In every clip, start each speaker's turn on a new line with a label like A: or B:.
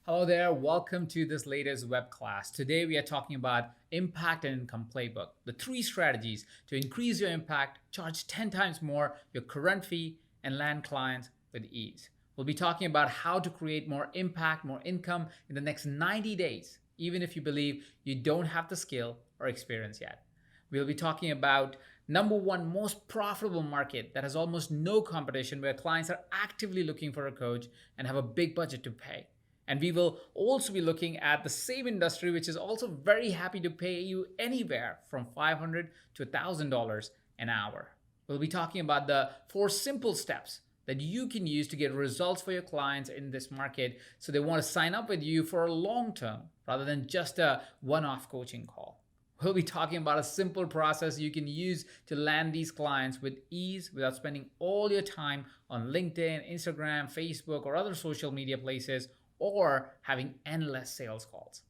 A: Hello there, welcome to this latest web class. Today we are talking about Impact and Income Playbook, the 3 strategies to increase your impact, charge 10 times more your current fee, and land clients with ease. We'll be talking about how to create more impact, more income in the next 90 days, even if you believe you don't have the skill or experience yet. We'll be talking about number one most profitable market that has almost no competition, where clients are actively looking for a coach and have a big budget to pay. And we will also be looking at the same industry, which is also very happy to pay you anywhere from $500 to $1,000 an hour. We'll be talking about the 4 simple steps that you can use to get results for your clients in this market, so they want to sign up with you for a long term rather than just a one-off coaching call. We'll be talking about a simple process you can use to land these clients with ease without spending all your time on LinkedIn, Instagram, Facebook, or other social media places, or having endless sales calls.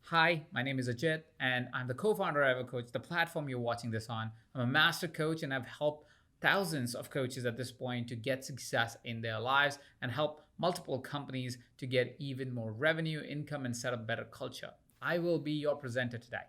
A: Hi, my name is Ajit, and I'm the co-founder of EverCoach, the platform you're watching this on. I'm a master coach, and I've helped thousands of coaches at this point to get success in their lives and help multiple companies to get even more revenue, income, and set up better culture. I will be your presenter today.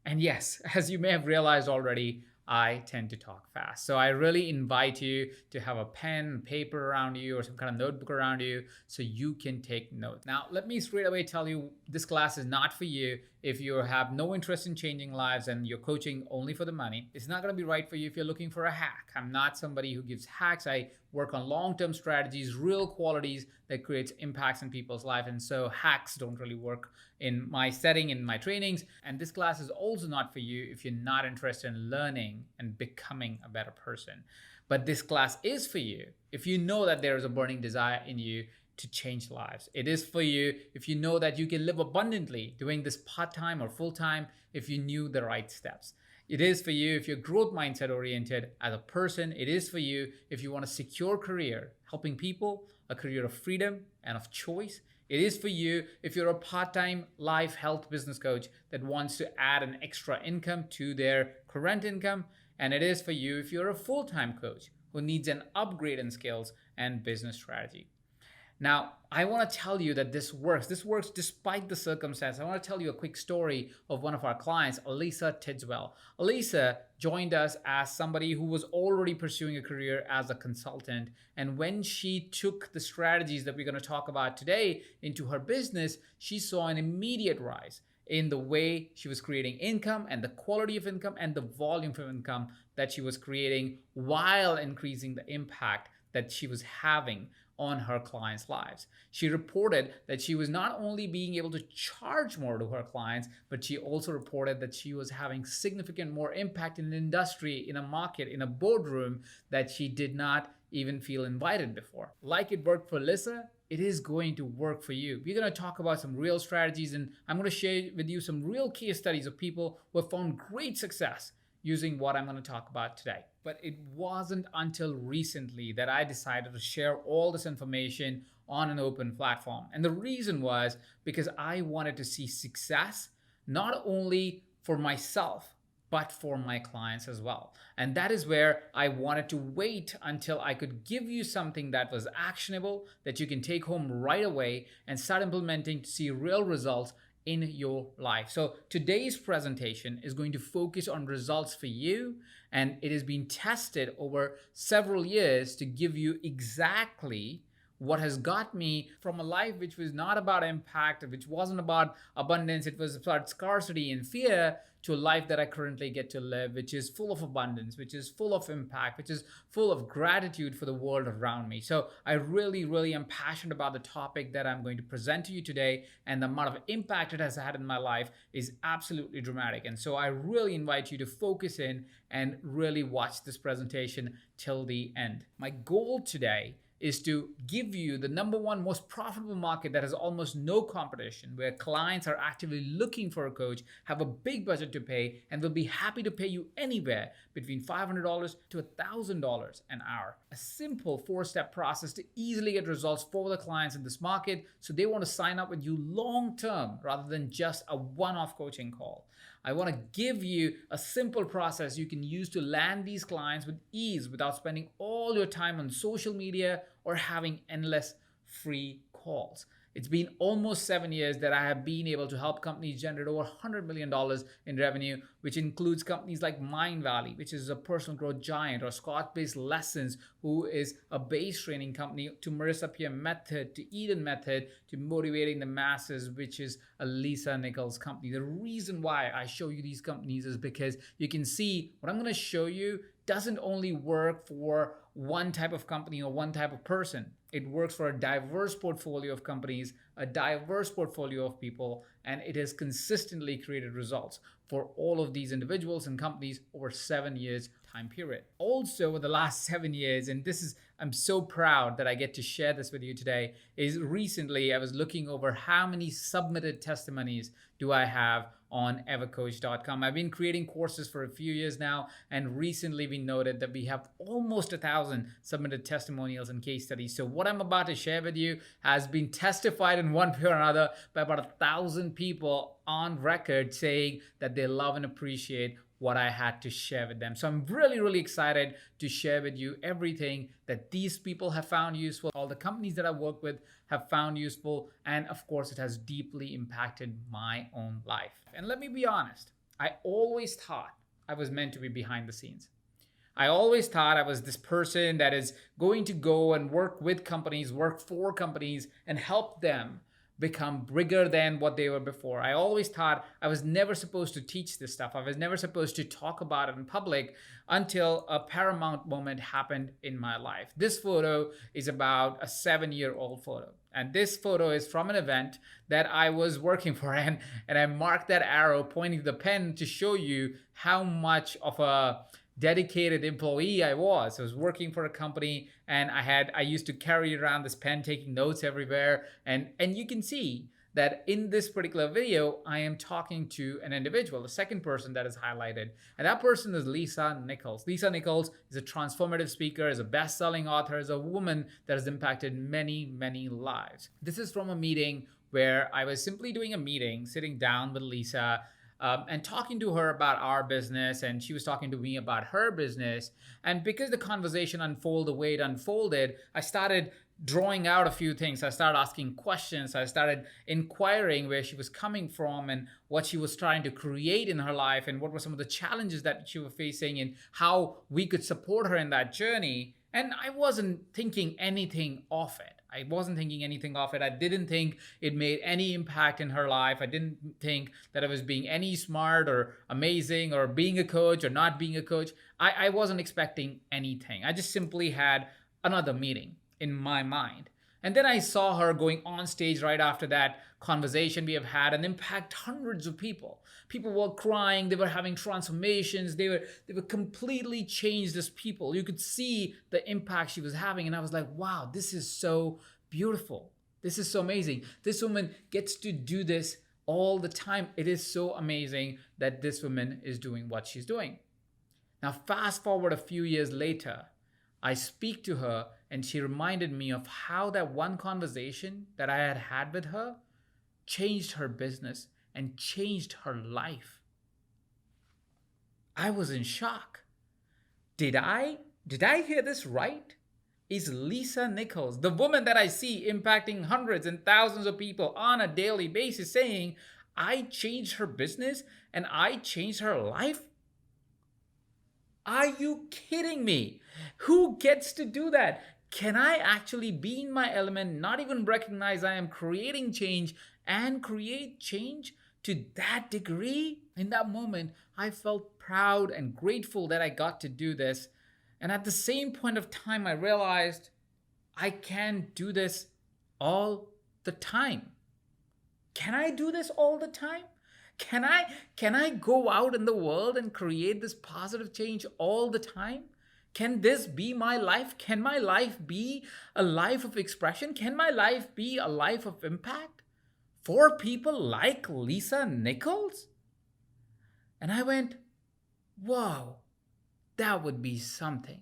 A: And yes, as you may have realized already, I tend to talk fast. So I really invite you to have a pen, paper around you, or some kind of notebook around you so you can take notes. Now, let me straight away tell you, this class is not for you if you have no interest in changing lives and you're coaching only for the money. It's not going to be right for you if you're looking for a hack. I'm not somebody who gives hacks. I work on long-term strategies, real qualities that creates impacts in people's life. And so hacks don't really work in my setting, in my trainings. And this class is also not for you if you're not interested in learning and becoming a better person. But this class is for you if you know that there is a burning desire in you to change lives. It is for you if you know that you can live abundantly doing this part-time or full-time if you knew the right steps. It is for you if you're growth mindset oriented as a person. It is for you if you want a secure career, helping people, a career of freedom and of choice. It is for you if you're a part-time life health business coach that wants to add an extra income to their current income. And it is for you if you're a full-time coach who needs an upgrade in skills and business strategy. Now, I want to tell you that this works. This works despite the circumstance. I want to tell you a quick story of one of our clients, Elisa Tidswell. Elisa joined us as somebody who was already pursuing a career as a consultant. And when she took the strategies that we're going to talk about today into her business, she saw an immediate rise in the way she was creating income and the quality of income and the volume of income that she was creating, while increasing the impact that she was having on her clients' lives. She reported that she was not only being able to charge more to her clients, but she also reported that she was having significant more impact in an industry, in a market, in a boardroom that she did not even feel invited before. Like it worked for Lisa, it is going to work for you. We're going to talk about some real strategies, and I'm going to share with you some real case studies of people who have found great success using what I'm going to talk about today. But it wasn't until recently that I decided to share all this information on an open platform. And the reason was because I wanted to see success, not only for myself, but for my clients as well. And that is where I wanted to wait until I could give you something that was actionable, that you can take home right away and start implementing to see real results in your life. So today's presentation is going to focus on results for you, and it has been tested over several years to give you exactly what has got me from a life which was not about impact, which wasn't about abundance, it was about scarcity and fear, to a life that I currently get to live, which is full of abundance, which is full of impact, which is full of gratitude for the world around me. So I really am passionate about the topic that I'm going to present to you today, and the amount of impact it has had in my life is absolutely dramatic. And so I really invite you to focus in and really watch this presentation till the end. My goal today is to give you the number one most profitable market that has almost no competition, where clients are actively looking for a coach, have a big budget to pay, and will be happy to pay you anywhere between $500 to $1,000 an hour. A simple 4-step process to easily get results for the clients in this market, so they want to sign up with you long term rather than just a one-off coaching call. I want to give you a simple process you can use to land these clients with ease without spending all your time on social media or having endless free calls. It's been almost 7 years that I have been able to help companies generate over $100 million in revenue, which includes companies like Mind Valley, which is a personal growth giant, or Scott-based Lessons, who is a base training company, to Marissa Peer Method, to Eden Method, to Motivating the Masses, which is a Lisa Nichols company. The reason why I show you these companies is because you can see what I'm going to show you doesn't only work for one type of company or one type of person. It works for a diverse portfolio of companies, a diverse portfolio of people, and it has consistently created results for all of these individuals and companies over 7 years time period. Also, over the last 7 years, and I'm so proud that I get to share this with you today, is recently I was looking over how many submitted testimonies do I have on evercoach.com. I've been creating courses for a few years now, and recently we noted that we have almost 1,000 submitted testimonials and case studies. So what I'm about to share with you has been testified in one way or another by about 1,000 people on record saying that they love and appreciate what I had to share with them. So I'm really, really excited to share with you everything that these people have found useful, all the companies that I work with have found useful, and of course it has deeply impacted my own life. And let me be honest, I always thought I was meant to be behind the scenes. I always thought I was this person that is going to go and work with companies, work for companies, and help them become bigger than what they were before. I always thought I was never supposed to teach this stuff. I was never supposed to talk about it in public until a paramount moment happened in my life. This photo is about a 7-year-old photo. And this photo is from an event that I was working for, and I marked that arrow pointing to the pen to show you how much of a dedicated employee I was. I was working for a company, and I used to carry around this pen taking notes everywhere. And you can see that in this particular video, I am talking to an individual, the second person that is highlighted. And that person is Lisa Nichols. Lisa Nichols is a transformative speaker, is a best-selling author, is a woman that has impacted many, many lives. This is from a meeting where I was simply doing a meeting, sitting down with Lisa, and talking to her about our business, and she was talking to me about her business. And because the conversation unfolded the way it unfolded, I started drawing out a few things. I started asking questions. I started inquiring where she was coming from and what she was trying to create in her life, and what were some of the challenges that she was facing, and how we could support her in that journey. And I wasn't thinking anything of it. I didn't think it made any impact in her life. I didn't think that I was being any smart or amazing or being a coach or not being a coach. I wasn't expecting anything. I just simply had another meeting in my mind. And then I saw her going on stage right after that conversation we have had and impact hundreds of people. People were crying, they were having transformations, they were completely changed as people. You could see the impact she was having, and I was like, wow, this is so beautiful. This is so amazing. This woman gets to do this all the time. It is so amazing that this woman is doing what she's doing. Now, fast forward a few years later, I speak to her, and she reminded me of how that one conversation that I had had with her changed her business and changed her life. I was in shock. Did I hear this right? Is Lisa Nichols, the woman that I see impacting hundreds and thousands of people on a daily basis, saying, I changed her business and I changed her life? Are you kidding me? Who gets to do that? Can I actually be in my element, not even recognize I am creating change, and create change to that degree? In that moment, I felt proud and grateful that I got to do this. And at the same point of time, I realized I can't do this all the time. Can I do this all the time? Can I go out in the world and create this positive change all the time? Can this be my life? Can my life be a life of expression? Can my life be a life of impact for people like Lisa Nichols? And I went, whoa, that would be something.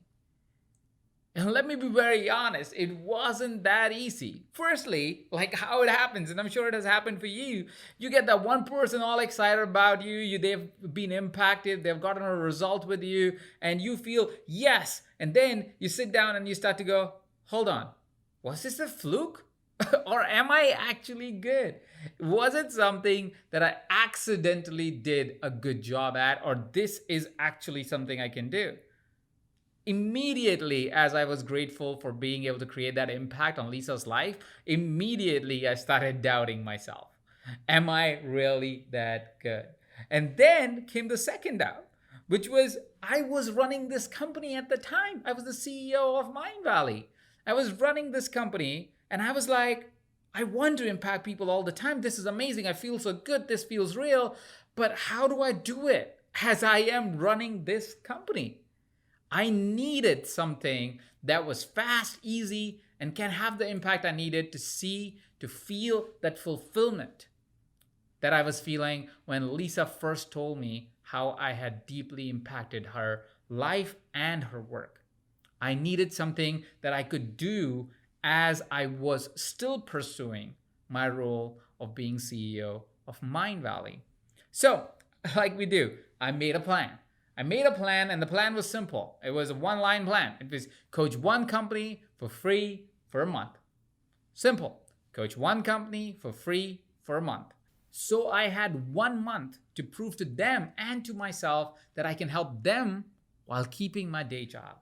A: And let me be very honest, it wasn't that easy. Firstly, like how it happens, and I'm sure it has happened for you, you get that one person all excited about you, they've been impacted, they've gotten a result with you, and you feel yes. And then you sit down and you start to go, hold on, was this a fluke? Or am I actually good? Was it something that I accidentally did a good job at, or this is actually something I can do? Immediately, as I was grateful for being able to create that impact on Lisa's life, immediately I started doubting myself. Am I really that good? And then came the second doubt, which was I was running this company at the time. I was the CEO of Mind Valley. I was running this company, and I was like, I want to impact people all the time. This is amazing. I feel so good. This feels real. But how do I do it as I am running this company? I needed something that was fast, easy, and can have the impact I needed to see, to feel that fulfillment that I was feeling when Lisa first told me how I had deeply impacted her life and her work. I needed something that I could do as I was still pursuing my role of being CEO of Mind Valley. So, like we do, I made a plan. I made a plan, and the plan was simple. It was a one-line plan. It was coach one company for free for a month. Simple. Coach one company for free for a month. So I had 1 month to prove to them and to myself that I can help them while keeping my day job.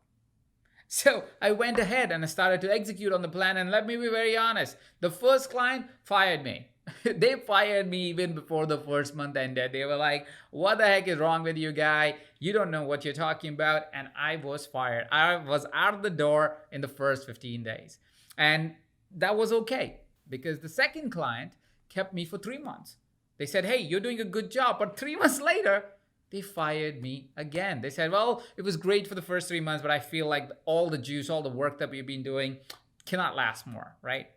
A: So I went ahead and I started to execute on the plan. And let me be very honest, the first client fired me. They fired me even before the first month ended. They were like, what the heck is wrong with you, guy? You don't know what you're talking about. And I was fired. I was out of the door in the first 15 days. And that was okay because the second client kept me for 3 months. They said, hey, you're doing a good job. But 3 months later, they fired me again. They said, well, it was great for the first 3 months, but I feel like all the juice, all the work that we've been doing cannot last more, right?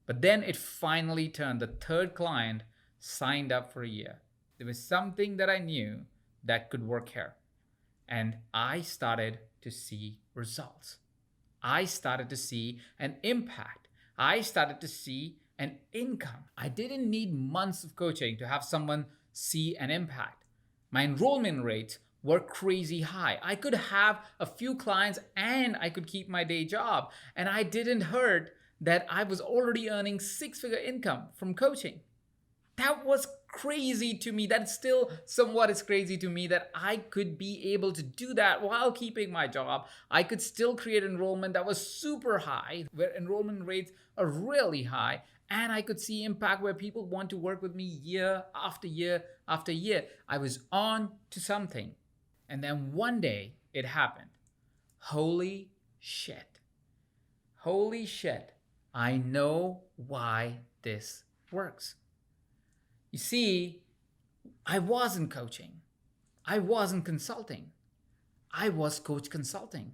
A: But then it finally turned. The third client signed up for a year. There was something that I knew that could work here. And I started to see results. I started to see an impact. I started to see an income. I didn't need months of coaching to have someone see an impact. My enrollment rates were crazy high. I could have a few clients and I could keep my day job. And I didn't hurt that I was already earning 6-figure income from coaching. That was crazy to me. That still somewhat is crazy to me that I could be able to do that while keeping my job. I could still create enrollment that was super high, where enrollment rates are really high. And I could see impact where people want to work with me year after year after year. I was on to something. And then one day it happened. Holy shit. Holy shit. I know why this works. You see, I wasn't coaching. I wasn't consulting. I was coach consulting.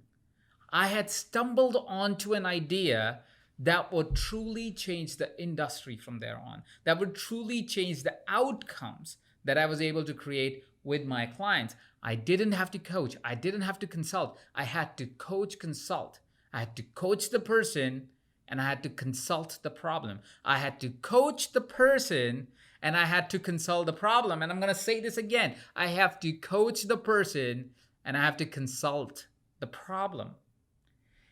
A: I had stumbled onto an idea that would truly change the industry from there on, that would truly change the outcomes that I was able to create with my clients. I didn't have to coach. I didn't have to consult. I had to coach, consult. I had to coach the person and I had to consult the problem. I had to coach the person and I had to consult the problem. And I'm going to say this again. I have to coach the person and I have to consult the problem.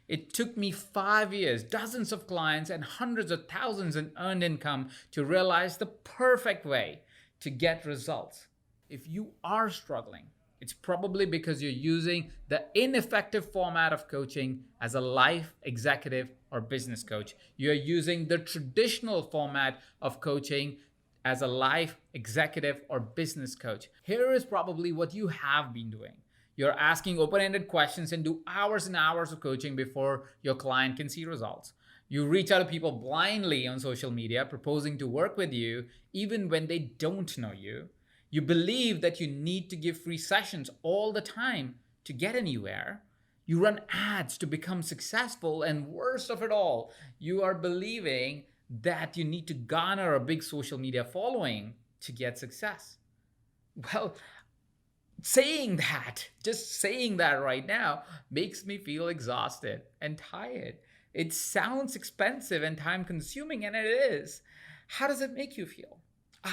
A: It took me 5 years, dozens of clients, and hundreds of thousands in earned income to realize the perfect way to get results. If you are struggling, it's probably because you're using the ineffective format of coaching as a life executive or business coach. You're using the traditional format of coaching as a life executive or business coach. Here is probably what you have been doing. You're asking open-ended questions and do hours and hours of coaching before your client can see results. You reach out to people blindly on social media, proposing to work with you even when they don't know you. You believe that you need to give free sessions all the time to get anywhere. You run ads to become successful, and worst of it all, you are believing that you need to garner a big social media following to get success. Well, just saying that right now makes me feel exhausted and tired. It sounds expensive and time consuming, and it is. How does it make you feel?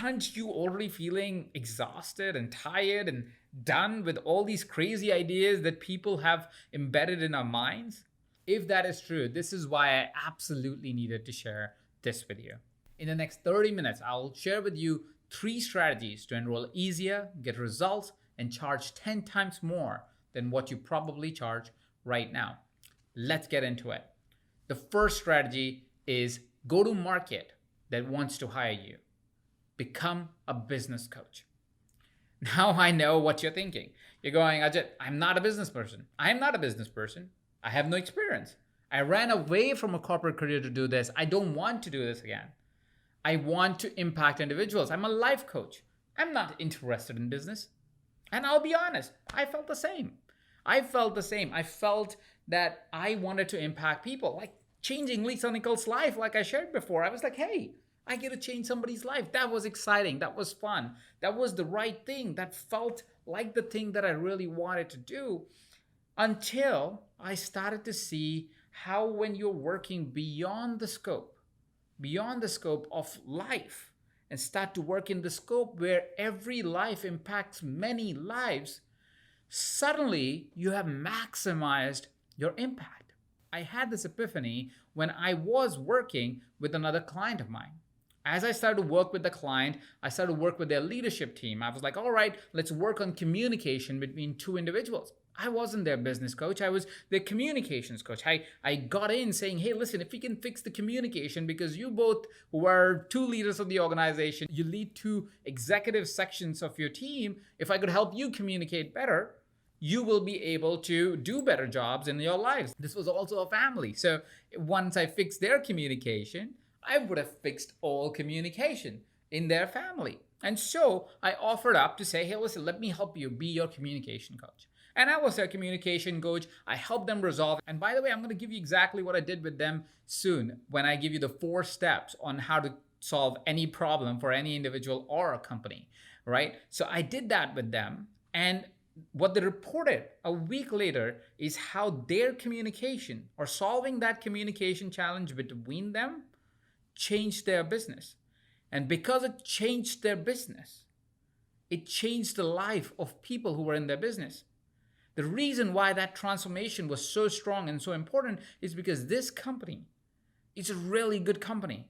A: Aren't you already feeling exhausted and tired and done with all these crazy ideas that people have embedded in our minds? If that is true, this is why I absolutely needed to share this with you. In the next 30 minutes, I'll share with you 3 strategies to enroll easier, get results, and charge 10 times more than what you probably charge right now. Let's get into it. The first strategy is go to market that wants to hire you. Become a business coach. Now I know what you're thinking. You're going, Ajit, I'm not a business person. I'm not a business person. I have no experience. I ran away from a corporate career to do this. I don't want to do this again. I want to impact individuals. I'm a life coach. I'm not interested in business. And I'll be honest, I felt the same. I felt that I wanted to impact people, like changing Lisa Nichols' life, like I shared before. I was like, hey, I get to change somebody's life. That was exciting. That was fun. That was the right thing. That felt like the thing that I really wanted to do, until I started to see how when you're working beyond the scope of life, and start to work in the scope where every life impacts many lives, suddenly you have maximized your impact. I had this epiphany when I was working with another client of mine. As I started to work with the client, I started to work with their leadership team. I was like, all right, let's work on communication between 2 individuals. I wasn't their business coach. I was their communications coach. I got in saying, hey, listen, if we can fix the communication, because you both were 2 leaders of the organization, you lead 2 executive sections of your team. If I could help you communicate better, you will be able to do better jobs in your lives. This was also a family. So once I fixed their communication, I would have fixed all communication in their family. And so I offered up to say, hey, listen, let me help you be your communication coach. And I was their communication coach. I helped them resolve. And by the way, I'm going to give you exactly what I did with them soon when I give you the 4 steps on how to solve any problem for any individual or a company, right? So I did that with them. And what they reported a week later is how their communication, or solving that communication challenge between them, changed their business. And because it changed their business, it changed the life of people who were in their business. The reason why that transformation was so strong and so important is because this company is a really good company.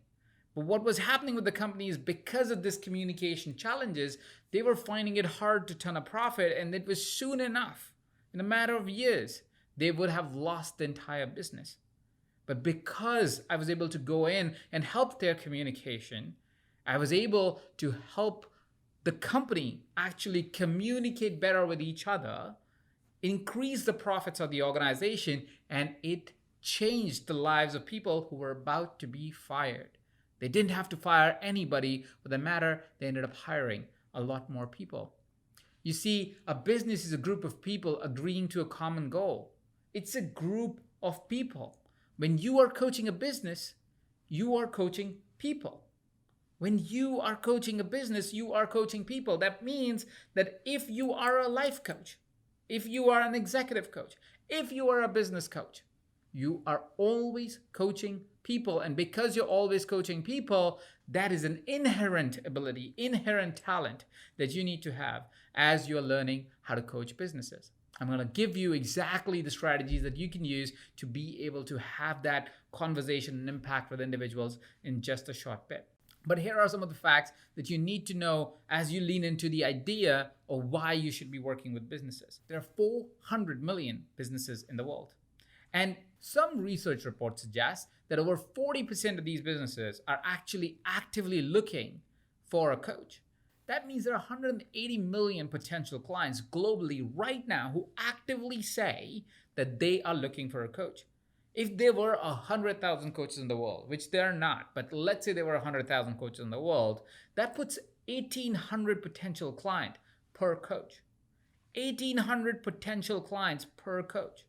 A: But what was happening with the company is, because of this communication challenges, they were finding it hard to turn a profit, and it was soon enough, in a matter of years, they would have lost the entire business. But because I was able to go in and help their communication, I was able to help the company actually communicate better with each other, increase the profits of the organization, and it changed the lives of people who were about to be fired. They didn't have to fire anybody. For the matter, they ended up hiring a lot more people. You see, a business is a group of people agreeing to a common goal. It's a group of people. When you are coaching a business, you are coaching people. When you are coaching a business, you are coaching people. That means that if you are a life coach, if you are an executive coach, if you are a business coach, you are always coaching people. And because you're always coaching people, that is an inherent ability, inherent talent that you need to have as you're learning how to coach businesses. I'm going to give you exactly the strategies that you can use to be able to have that conversation and impact with individuals in just a short bit. But here are some of the facts that you need to know as you lean into the idea of why you should be working with businesses. There are 400 million businesses in the world. And some research reports suggest that over 40% of these businesses are actually actively looking for a coach. That means there are 180 million potential clients globally right now who actively say that they are looking for a coach. If there were 100,000 coaches in the world, which there are not, but let's say there were 100,000 coaches in the world, that puts 1,800 potential clients per coach. 1,800 potential clients per coach.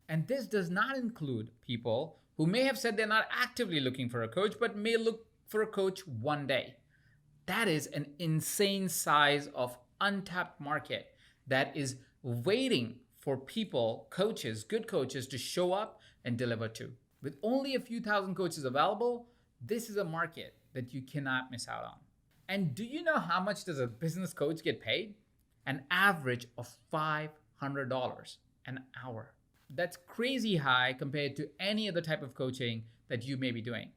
A: And this does not include people who may have said they're not actively looking for a coach, but may look for a coach one day. That is an insane size of untapped market that is waiting for people, coaches, good coaches, to show up and deliver to. With only a few thousand coaches available, this is a market that you cannot miss out on. And do you know how much does a business coach get paid? An average of $500 an hour. That's crazy high compared to any other type of coaching that you may be doing.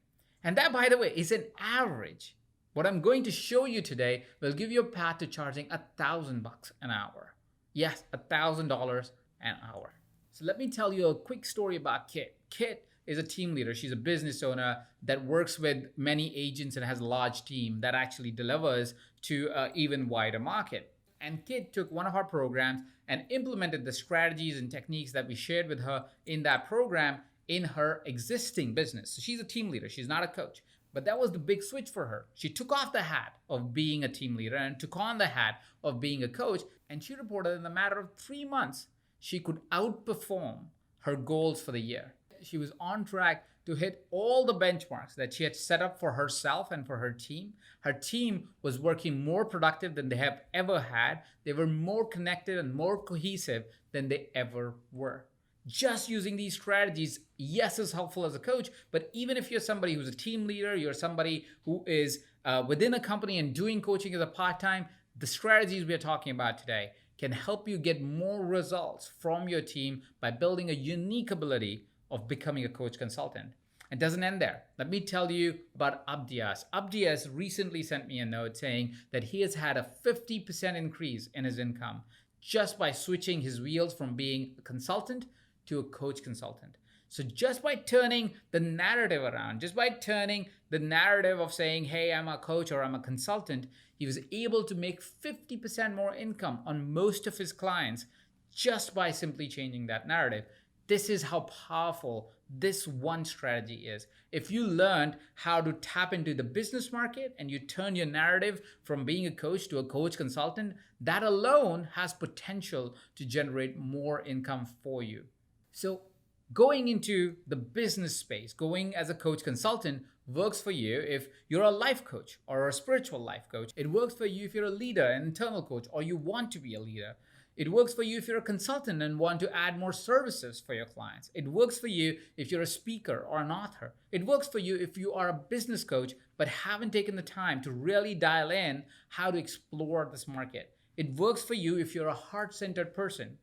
A: And that, by the way, is an average. What I'm going to show you today will give you a path to charging $1,000 an hour. Yes, $1,000 an hour. So let me tell you a quick story about Kit. Kit is a team leader. She's a business owner that works with many agents and has a large team that actually delivers to an even wider market. And Kit took one of our programs and implemented the strategies and techniques that we shared with her in that program in her existing business. So she's a team leader. She's not a coach. But that was the big switch for her. She took off the hat of being a team leader and took on the hat of being a coach. And she reported in a matter of 3 months, she could outperform her goals for the year. She was on track to hit all the benchmarks that she had set up for herself and for her team. Her team was working more productive than they have ever had. They were more connected and more cohesive than they ever were. Just using these strategies, yes, is helpful as a coach, but even if you're somebody who's a team leader, you're somebody who is within a company and doing coaching as a part-time, the strategies we are talking about today can help you get more results from your team by building a unique ability of becoming a coach consultant. It doesn't end there. Let me tell you about Abdias. Abdias recently sent me a note saying that he has had a 50% increase in his income just by switching his wheels from being a consultant to a coach consultant. So just by turning the narrative around, just by turning the narrative of saying, hey, I'm a coach or I'm a consultant, he was able to make 50% more income on most of his clients just by simply changing that narrative. This is how powerful this one strategy is. If you learned how to tap into the business market and you turn your narrative from being a coach to a coach consultant, that alone has potential to generate more income for you. So going into the business space, going as a coach consultant works for you if you're a life coach or a spiritual life coach. It works for you if you're a leader, an internal coach, or you want to be a leader. It works for you if you're a consultant and want to add more services for your clients. It works for you if you're a speaker or an author. It works for you if you are a business coach but haven't taken the time to really dial in how to explore this market. It works for you if you're a heart-centered person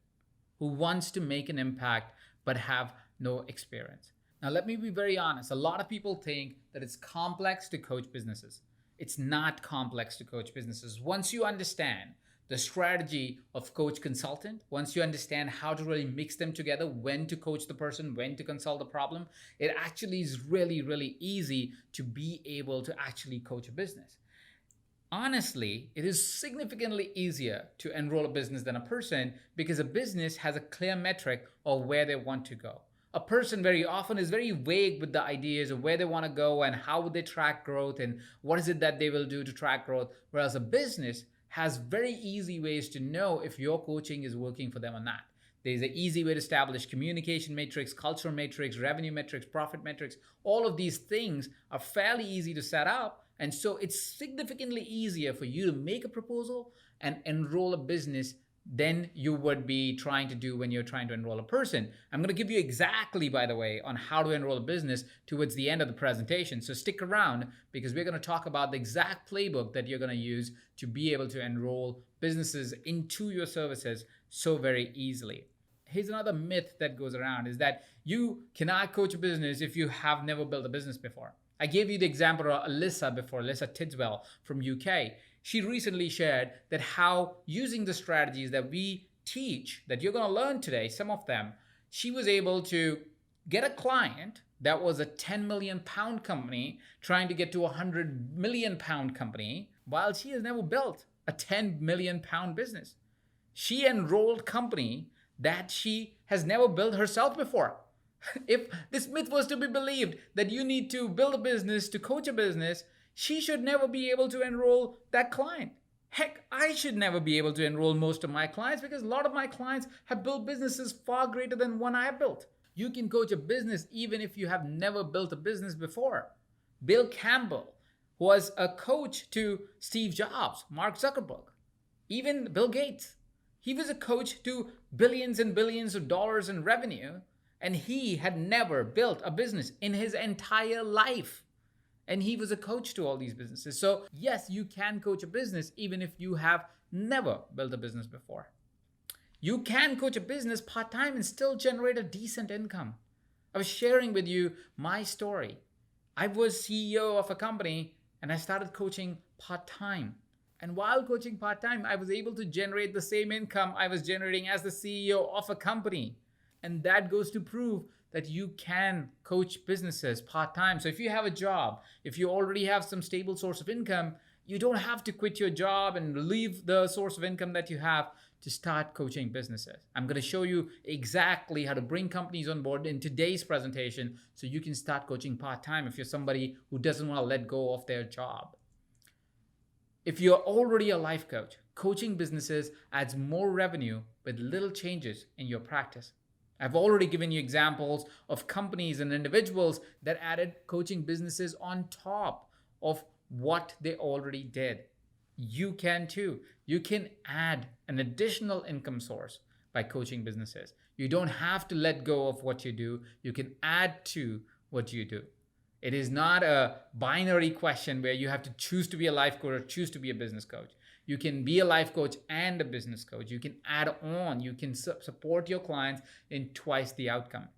A: who wants to make an impact but have no experience. Now, let me be very honest. A lot of people think that it's complex to coach businesses. It's not complex to coach businesses. Once you understand the strategy of coach consultant, once you understand how to really mix them together, when to coach the person, when to consult the problem, it actually is really, really easy to be able to actually coach a business. Honestly, it is significantly easier to enroll a business than a person because a business has a clear metric of where they want to go. A person very often is very vague with the ideas of where they want to go and how would they track growth and what is it that they will do to track growth, whereas a business has very easy ways to know if your coaching is working for them or not. There's an easy way to establish communication matrix, culture matrix, revenue metrics, profit metrics. All of these things are fairly easy to set up. And so it's significantly easier for you to make a proposal and enroll a business than you would be trying to do when you're trying to enroll a person. I'm going to give you exactly, by the way, on how to enroll a business towards the end of the presentation. So stick around because we're going to talk about the exact playbook that you're going to use to be able to enroll businesses into your services so very easily. Here's another myth that goes around is that you cannot coach a business if you have never built a business before. I gave you the example of Alyssa before, Alyssa Tidswell from UK. She recently shared that how using the strategies that we teach, that you're going to learn today, some of them, she was able to get a client that was a 10 million pound company trying to get to a 100 million pound company while she has never built a 10 million pound business. She enrolled company that she has never built herself before. If this myth was to be believed that you need to build a business to coach a business, she should never be able to enroll that client. Heck, I should never be able to enroll most of my clients because a lot of my clients have built businesses far greater than one I built. You can coach a business even if you have never built a business before. Bill Campbell was a coach to Steve Jobs, Mark Zuckerberg, even Bill Gates. He was a coach to billions and billions of dollars in revenue, and he had never built a business in his entire life. And he was a coach to all these businesses. So yes, you can coach a business even if you have never built a business before. You can coach a business part-time and still generate a decent income. I was sharing with you my story. I was CEO of a company and I started coaching part-time. And while coaching part-time, I was able to generate the same income I was generating as the CEO of a company. And that goes to prove that you can coach businesses part-time. So if you have a job, if you already have some stable source of income, you don't have to quit your job and leave the source of income that you have to start coaching businesses. I'm going to show you exactly how to bring companies on board in today's presentation so you can start coaching part-time if you're somebody who doesn't want to let go of their job. If you're already a life coach, coaching businesses adds more revenue with little changes in your practice. I've already given you examples of companies and individuals that added coaching businesses on top of what they already did. You can too. You can add an additional income source by coaching businesses. You don't have to let go of what you do. You can add to what you do. It is not a binary question where you have to choose to be a life coach or choose to be a business coach. You can be a life coach and a business coach. You can add on. You can support your clients in twice the outcome.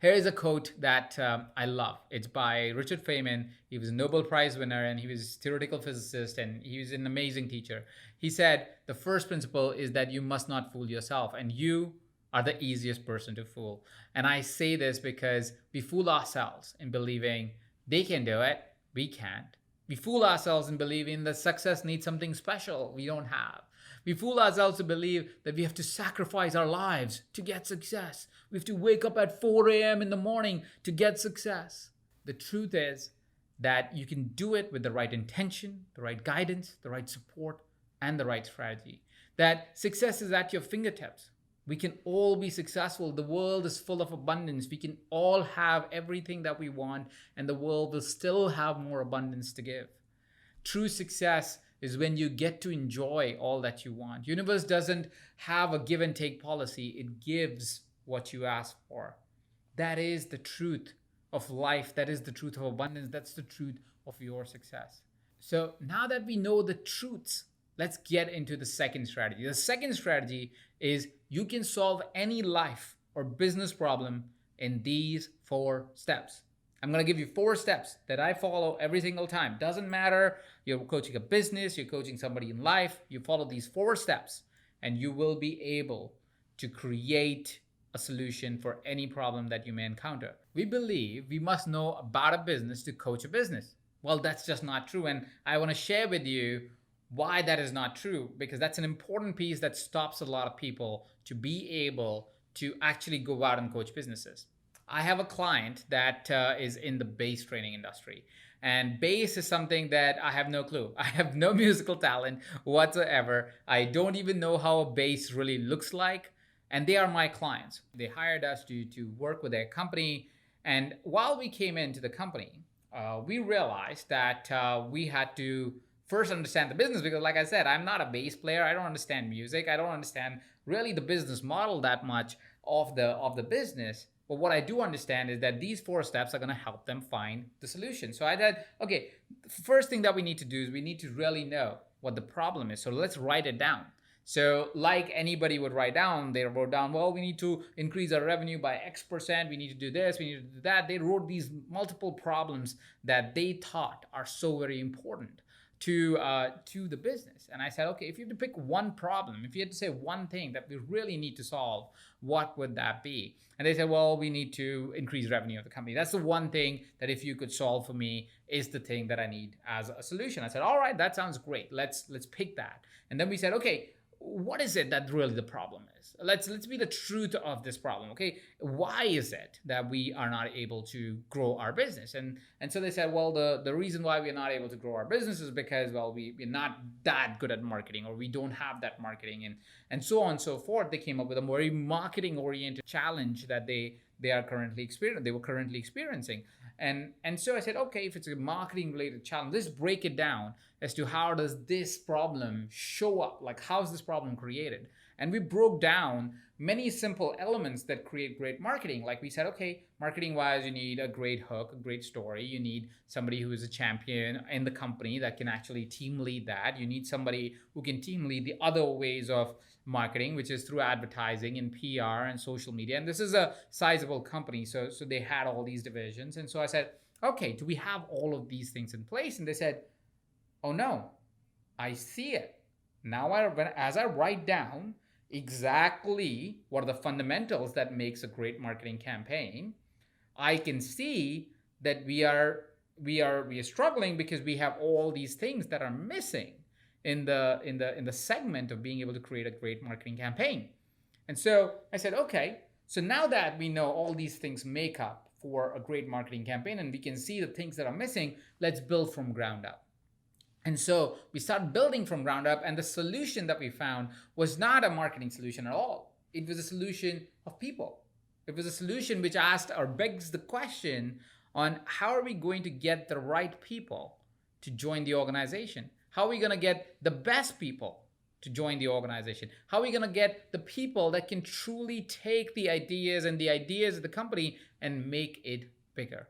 A: Here is a quote that I love. It's by Richard Feynman. He was a Nobel Prize winner and he was a theoretical physicist and he was an amazing teacher. He said, the first principle is that you must not fool yourself, and you are the easiest person to fool. And I say this because we fool ourselves in believing they can do it, we can't. We fool ourselves in believing that success needs something special we don't have. We fool ourselves to believe that we have to sacrifice our lives to get success. We have to wake up at 4 a.m. in the morning to get success. The truth is that you can do it with the right intention, the right guidance, the right support, and the right strategy. That success is at your fingertips. We can all be successful. The world is full of abundance. We can all have everything that we want, and the world will still have more abundance to give. True success is when you get to enjoy all that you want. Universe doesn't have a give and take policy. It gives what you ask for. That is the truth of life. That is the truth of abundance. That's the truth of your success. So now that we know the truths, let's get into the second strategy. The second strategy is you can solve any life or business problem in these 4 steps. I'm going to give you 4 steps that I follow every single time. Doesn't matter, you're coaching a business, you're coaching somebody in life, you follow these 4 steps and you will be able to create a solution for any problem that you may encounter. We believe we must know about a business to coach a business. Well, that's just not true. And I want to share with you why that is not true, because that's an important piece that stops a lot of people to be able to actually go out and coach businesses. I have a client that is in the bass training industry, and bass is something that I have no clue. I have no musical talent whatsoever. I don't even know how a bass really looks like, and they are my clients. They hired us to work with their company, and while we came into the company, we realized that we had to first understand the business, because like I said, I'm not a bass player. I don't understand music. I don't understand really the business model that much of the business. But what I do understand is that these 4 steps are going to help them find the solution. So I said, okay, the first thing that we need to do is we need to really know what the problem is. So let's write it down. So like anybody would write down, they wrote down, well, we need to increase our revenue by X%. We need to do this. We need to do that. They wrote these multiple problems that they thought are so very important to the business. And I said, okay, if you had to pick one problem, if you had to say one thing that we really need to solve, what would that be? And they said, well, we need to increase revenue of the company. That's the one thing that if you could solve for me is the thing that I need as a solution. I said, all right, that sounds great. Let's pick that. And then we said, okay, what is it that really the problem is? Let's be the truth of this problem. Okay, why is it that we are not able to grow our business? And so they said, well, the reason why we're not able to grow our business is because, well, we're not that good at marketing, or we don't have that marketing, and so on and so forth. They came up with a very marketing oriented challenge that they were currently experiencing. And so I said, okay, if it's a marketing related challenge, let's break it down as to how does this problem show up? Like, how's this problem created? And we broke down many simple elements that create great marketing. Like we said, okay, marketing wise, you need a great hook, a great story. You need somebody who is a champion in the company that can actually team lead that. You need somebody who can team lead the other ways of marketing, which is through advertising and PR and social media. And this is a sizable company. So they had all these divisions. And so I said, okay, do we have all of these things in place? And they said, oh no, I see it. Now, as I write down exactly what are the fundamentals that makes a great marketing campaign, I can see that we are struggling because we have all these things that are missing in the segment of being able to create a great marketing campaign. And so I said, okay, so now that we know all these things make up for a great marketing campaign and we can see the things that are missing, let's build from ground up. And so we started building from ground up, and the solution that we found was not a marketing solution at all. It was a solution of people. It was a solution which asked or begs the question on how are we going to get the right people to join the organization? How are we going to get the best people to join the organization? How are we going to get the people that can truly take the ideas and the ideas of the company and make it bigger?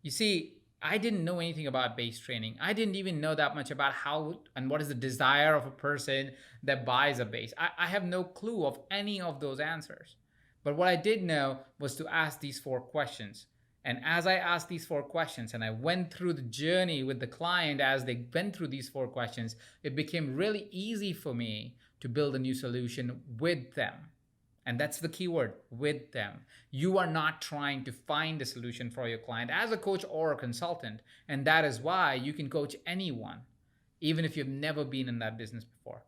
A: You see, I didn't know anything about base training. I didn't even know that much about how and what is the desire of a person that buys a base. I have no clue of any of those answers. But what I did know was to ask these 4 questions. And as I asked these 4 questions and I went through the journey with the client as they went through these 4 questions, it became really easy for me to build a new solution with them. And that's the key word, with them. You are not trying to find a solution for your client as a coach or a consultant. And that is why you can coach anyone, even if you've never been in that business before.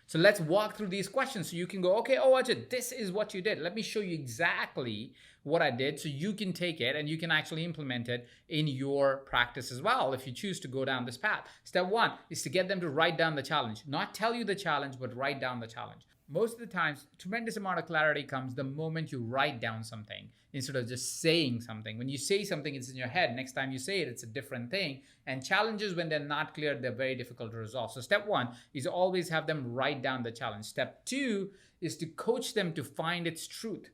A: So let's walk through these questions so you can go, okay, oh, Ajit, this is what you did. Let me show you exactly what I did so you can take it and you can actually implement it in your practice as well if you choose to go down this path. Step 1 is to get them to write down the challenge. Not tell you the challenge, but write down the challenge. Most of the times, tremendous amount of clarity comes the moment you write down something instead of just saying something. When you say something, it's in your head. Next time you say it, it's a different thing. And challenges, when they're not clear, they're very difficult to resolve. So step 1 is always have them write down the challenge. Step 2 is to coach them to find its truth.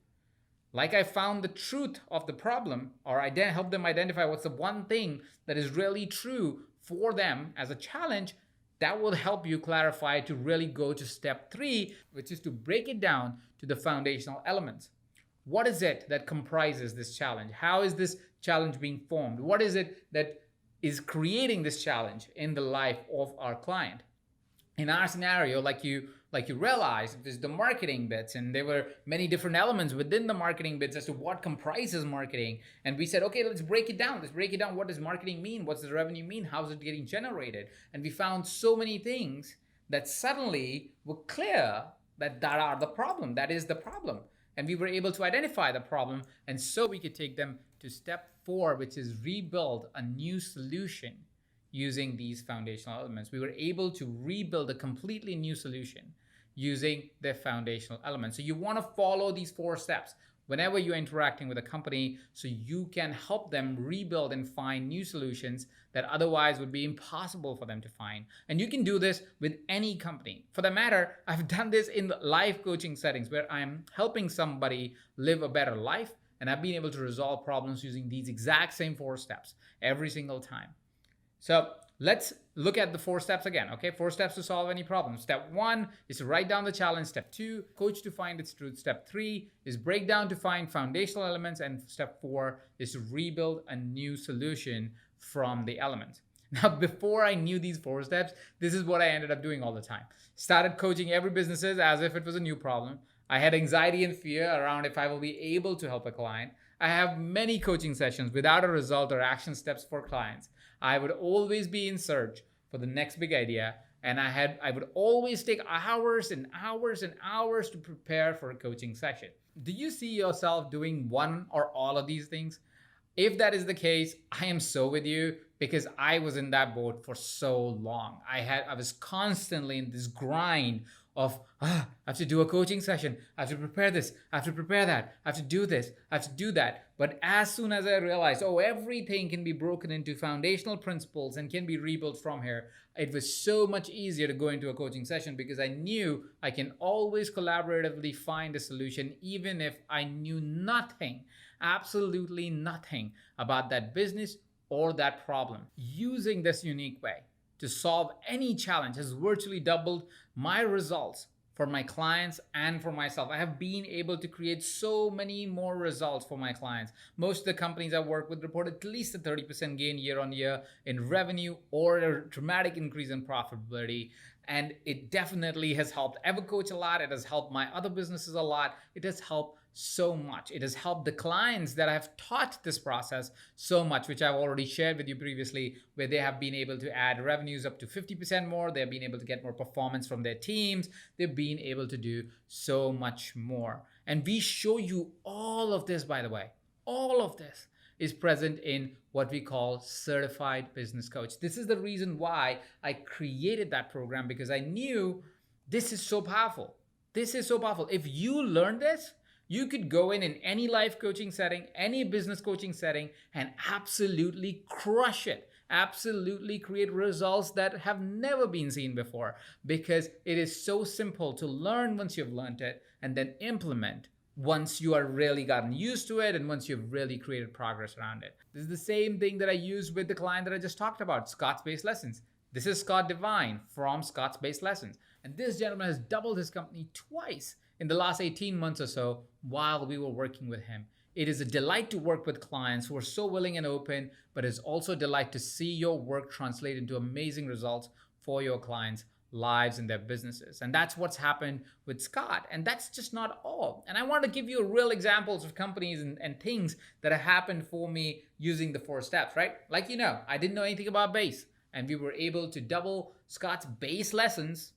A: Like I found the truth of the problem, or I help them identify what's the one thing that is really true for them as a challenge. That will help you clarify to really go to step 3, which is to break it down to the foundational elements. What is it that comprises this challenge? How is this challenge being formed? What is it that is creating this challenge in the life of our client? In our scenario, like you realize, there's the marketing bits, and there were many different elements within the marketing bits as to what comprises marketing. And we said, okay, let's break it down. Let's break it down. What does marketing mean? What's the revenue mean? How is it getting generated? And we found so many things that suddenly were clear that are the problem. That is the problem. And we were able to identify the problem. And so we could take them to step 4, which is rebuild a new solution. Using these foundational elements, we were able to rebuild a completely new solution using the foundational elements. So you want to follow these 4 steps whenever you're interacting with a company so you can help them rebuild and find new solutions that otherwise would be impossible for them to find. And you can do this with any company. For that matter, I've done this in the life coaching settings where I'm helping somebody live a better life, and I've been able to resolve problems using these exact same 4 steps every single time. So let's look at the 4 steps again, okay? 4 steps to solve any problem. Step 1 is to write down the challenge. Step 2, coach to find its truth. Step 3 is break down to find foundational elements. And step 4 is to rebuild a new solution from the elements. Now, before I knew these 4 steps, this is what I ended up doing all the time. Started coaching every businesses as if it was a new problem. I had anxiety and fear around if I will be able to help a client. I have many coaching sessions without a result or action steps for clients. I would always be in search for the next big idea, and I would always take hours and hours and hours to prepare for a coaching session. Do you see yourself doing one or all of these things? If that is the case, I am so with you, because I was in that boat for so long. I was constantly in this grind of, I have to do a coaching session, I have to prepare this, I have to prepare that, I have to do this, I have to do that. But as soon as I realized, everything can be broken into foundational principles and can be rebuilt from here, it was so much easier to go into a coaching session because I knew I can always collaboratively find a solution even if I knew nothing, absolutely nothing about that business or that problem. Using this unique way to solve any challenge has virtually doubled my results for my clients and for myself. I have been able to create so many more results for my clients. Most of the companies I work with report at least a 30% gain year on year in revenue or a dramatic increase in profitability. And it definitely has helped EverCoach a lot. It has helped my other businesses a lot. It has helped so much. It has helped the clients that I've taught this process so much, which I've already shared with you previously, where they have been able to add revenues up to 50% more. They've been able to get more performance from their teams. They've been able to do so much more. And we show you all of this, by the way. All of this is present in what we call Certified Business Coach. This is the reason why I created that program, because I knew this is so powerful. This is so powerful. If you learn this, you could go in any life coaching setting, any business coaching setting, and absolutely crush it. Absolutely create results that have never been seen before, because it is so simple to learn once you've learned it, and then implement once you are really gotten used to it and once you've really created progress around it. This is the same thing that I use with the client that I just talked about, Scott's Based Lessons. This is Scott Devine from Scott's Based Lessons. And this gentleman has doubled his company twice in the last 18 months or so while we were working with him. It is a delight to work with clients who are so willing and open, but it's also a delight to see your work translate into amazing results for your clients' lives and their businesses. And that's what's happened with Scott. And that's just not all. And I want to give you real examples of companies and things that have happened for me using the 4 steps, right? Like, I didn't know anything about bass, and we were able to double Scott's bass lessons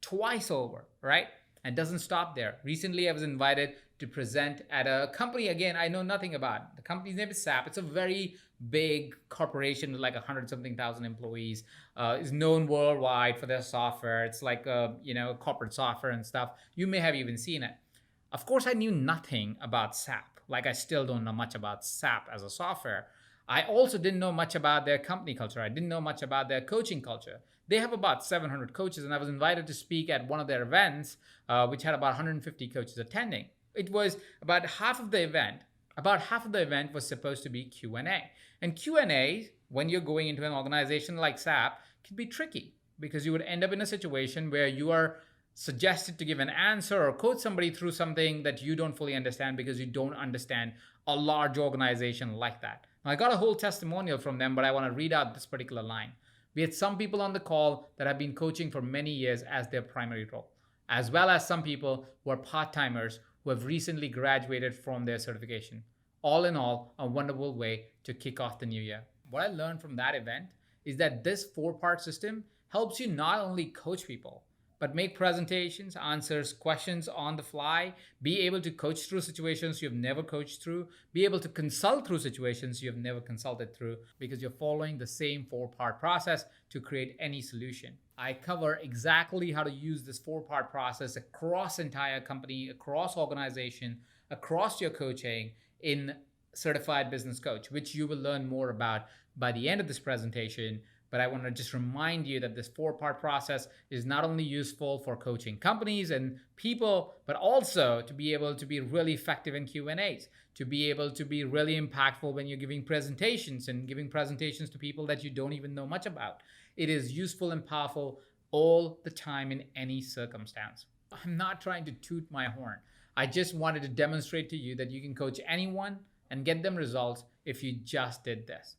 A: twice over, right? And doesn't stop there. Recently, I was invited to present at a company, again, I know nothing about. The company's name is SAP. It's a very big corporation with like 100-something thousand employees. Is known worldwide for their software. It's like corporate software and stuff. You may have even seen it. Of course, I knew nothing about SAP. Like, I still don't know much about SAP as a software. I also didn't know much about their company culture. I didn't know much about their coaching culture. They have about 700 coaches, and I was invited to speak at one of their events, which had about 150 coaches attending. It was about half of the event. About half of the event was supposed to be Q&A. And Q&A, when you're going into an organization like SAP, can be tricky, because you would end up in a situation where you are suggested to give an answer or coach somebody through something that you don't fully understand, because you don't understand a large organization like that. Now, I got a whole testimonial from them, but I want to read out this particular line. We had some people on the call that have been coaching for many years as their primary role, as well as some people who are part-timers who have recently graduated from their certification. All in all, a wonderful way to kick off the new year. What I learned from that event is that this 4-part system helps you not only coach people, but make presentations, answers questions on the fly, be able to coach through situations you've never coached through, be able to consult through situations you've never consulted through, because you're following the same 4-part process to create any solution. I cover exactly how to use this 4-part process across entire company, across organization, across your coaching in Certified Business Coach, which you will learn more about by the end of this presentation. But I want to just remind you that this 4-part process is not only useful for coaching companies and people, but also to be able to be really effective in Q&As, to be able to be really impactful when you're giving presentations and giving presentations to people that you don't even know much about. It is useful and powerful all the time in any circumstance. I'm not trying to toot my horn. I just wanted to demonstrate to you that you can coach anyone and get them results if you just did this.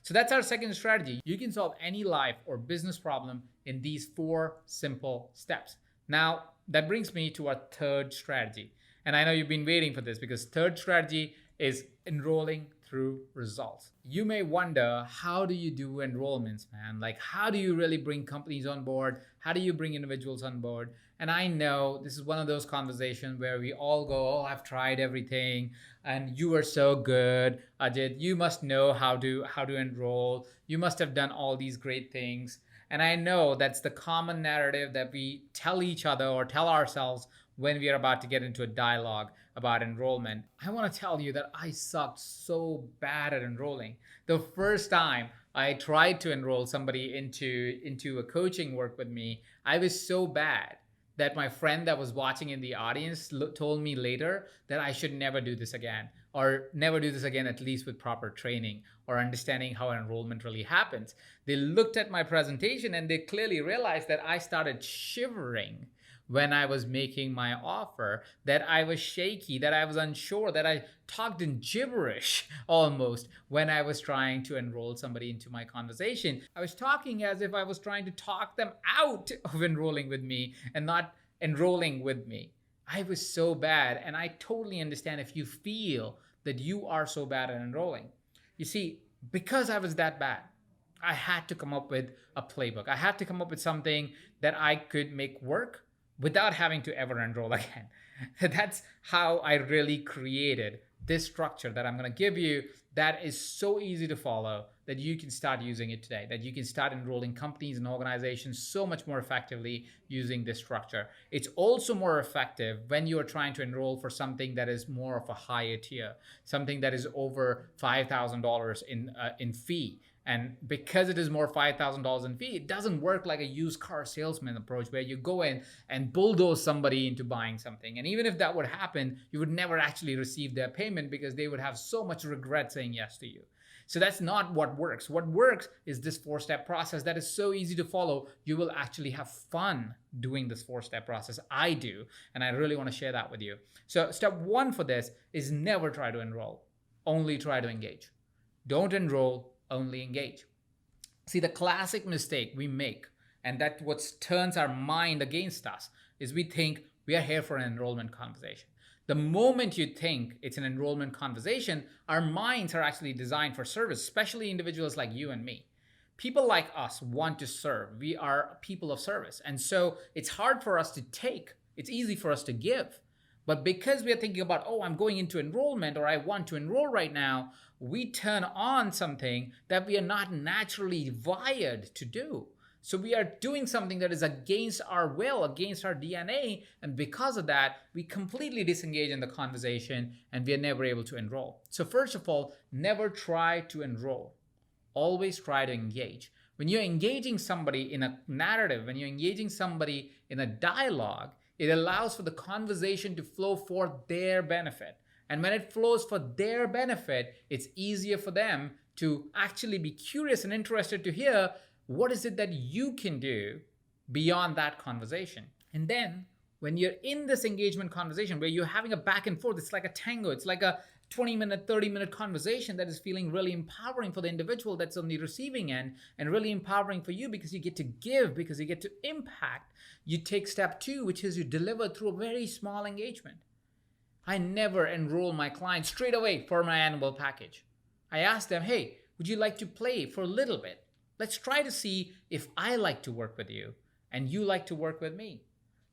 A: So that's our second strategy. You can solve any life or business problem in these 4 simple steps. Now, that brings me to our third strategy. And I know you've been waiting for this, because third strategy is enrolling through results. You may wonder, how do you do enrollments, man? Like, how do you really bring companies on board? How do you bring individuals on board? And I know this is one of those conversations where we all go, oh, I've tried everything, and you are so good, Ajit. You must know how to enroll. You must have done all these great things. And I know that's the common narrative that we tell each other or tell ourselves when we are about to get into a dialogue about enrollment. I want to tell you that I sucked so bad at enrolling. The first time I tried to enroll somebody into a coaching work with me, I was so bad that my friend that was watching in the audience told me later that I should never do this again, or never do this again, at least with proper training or understanding how enrollment really happens. They looked at my presentation and they clearly realized that I started shivering when I was making my offer, that I was shaky, that I was unsure, that I talked in gibberish almost when I was trying to enroll somebody into my conversation. I was talking as if I was trying to talk them out of enrolling with me and not enrolling with me. I was so bad, and I totally understand if you feel that you are so bad at enrolling. You see, because I was that bad, I had to come up with a playbook. I had to come up with something that I could make work without having to ever enroll again. That's how I really created this structure that I'm going to give you, that is so easy to follow that you can start using it today, that you can start enrolling companies and organizations so much more effectively using this structure. It's also more effective when you are trying to enroll for something that is more of a higher tier, something that is over $5,000 in fee. And because it is more $5,000 in fee, it doesn't work like a used car salesman approach where you go in and bulldoze somebody into buying something. And even if that would happen, you would never actually receive their payment because they would have so much regret saying yes to you. So that's not what works. What works is this 4-step process that is so easy to follow. You will actually have fun doing this 4-step process. I do, and I really want to share that with you. So step 1 for this is never try to enroll, only try to engage. Don't enroll, only engage. See, the classic mistake we make, and that what turns our mind against us, is we think we are here for an enrollment conversation. The moment you think it's an enrollment conversation, our minds are actually designed for service, especially individuals like you and me. People like us want to serve. We are people of service. And so it's hard for us to take. It's easy for us to give. But because we are thinking about, oh, I'm going into enrollment, or I want to enroll right now, we turn on something that we are not naturally wired to do. So we are doing something that is against our will, against our DNA. And because of that, we completely disengage in the conversation and we are never able to enroll. So first of all, never try to enroll. Always try to engage. When you're engaging somebody in a narrative, when you're engaging somebody in a dialogue, it allows for the conversation to flow for their benefit. And when it flows for their benefit, it's easier for them to actually be curious and interested to hear what is it that you can do beyond that conversation. And then when you're in this engagement conversation where you're having a back and forth, it's like a tango, it's like a 20-minute, 30-minute conversation that is feeling really empowering for the individual that's on the receiving end, and really empowering for you because you get to give, because you get to impact. You take step 2, which is you deliver through a very small engagement. I never enroll my clients straight away for my annual package. I ask them, hey, would you like to play for a little bit? Let's try to see if I like to work with you and you like to work with me.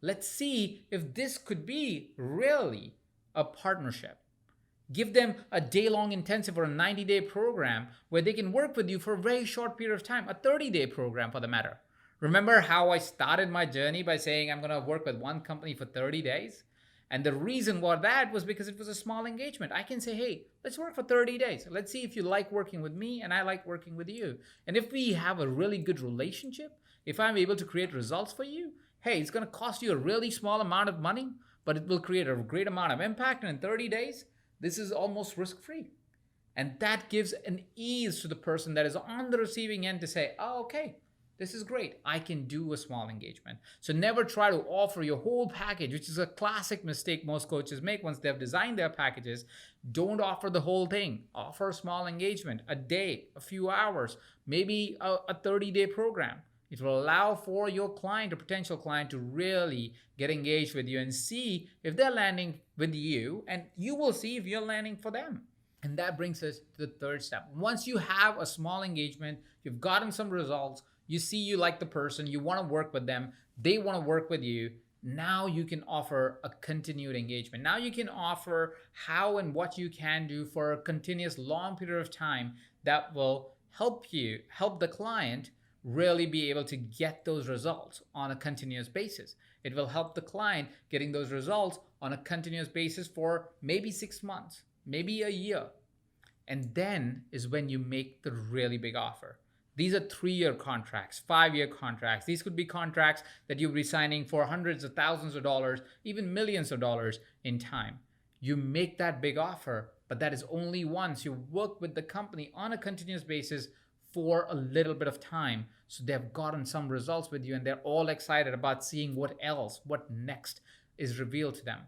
A: Let's see if this could be really a partnership. Give them a day-long intensive or a 90-day program where they can work with you for a very short period of time, a 30-day program for the matter. Remember how I started my journey by saying I'm going to work with one company for 30 days? And the reason for that was because it was a small engagement. I can say, hey, let's work for 30 days. Let's see if you like working with me and I like working with you. And if we have a really good relationship, if I'm able to create results for you, hey, it's going to cost you a really small amount of money, but it will create a great amount of impact. And in 30 days, this is almost risk-free. And that gives an ease to the person that is on the receiving end to say, oh, okay, this is great. I can do a small engagement. So never try to offer your whole package, which is a classic mistake most coaches make once they've designed their packages. Don't offer the whole thing. Offer a small engagement, a day, a few hours, maybe a 30-day program. It will allow for your client or potential client to really get engaged with you and see if they're landing with you, and you will see if you're landing for them. And that brings us to the 3rd step. Once you have a small engagement, you've gotten some results, you see you like the person, you want to work with them, they want to work with you, now you can offer a continued engagement. Now you can offer how and what you can do for a continuous long period of time that will help the client really be able to get those results on a continuous basis. It will help the client getting those results on a continuous basis for maybe 6 months, maybe a year. And then is when you make the really big offer. These are 3-year contracts, 5-year contracts. These could be contracts that you'll be signing for hundreds of thousands of dollars, even millions of dollars in time. You make that big offer, but that is only once you work with the company on a continuous basis for a little bit of time. So they've gotten some results with you and they're all excited about seeing what else, what next is revealed to them,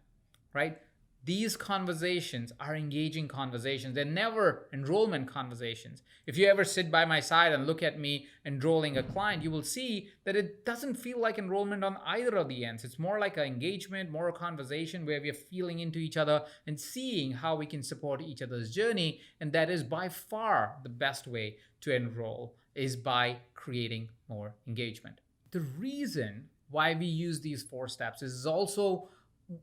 A: right? These conversations are engaging conversations. They're never enrollment conversations. If you ever sit by my side and look at me enrolling a client, you will see that it doesn't feel like enrollment on either of the ends. It's more like an engagement, more a conversation where we are feeling into each other and seeing how we can support each other's journey. And that is by far the best way to enroll, is by creating more engagement. The reason why we use these 4 steps is also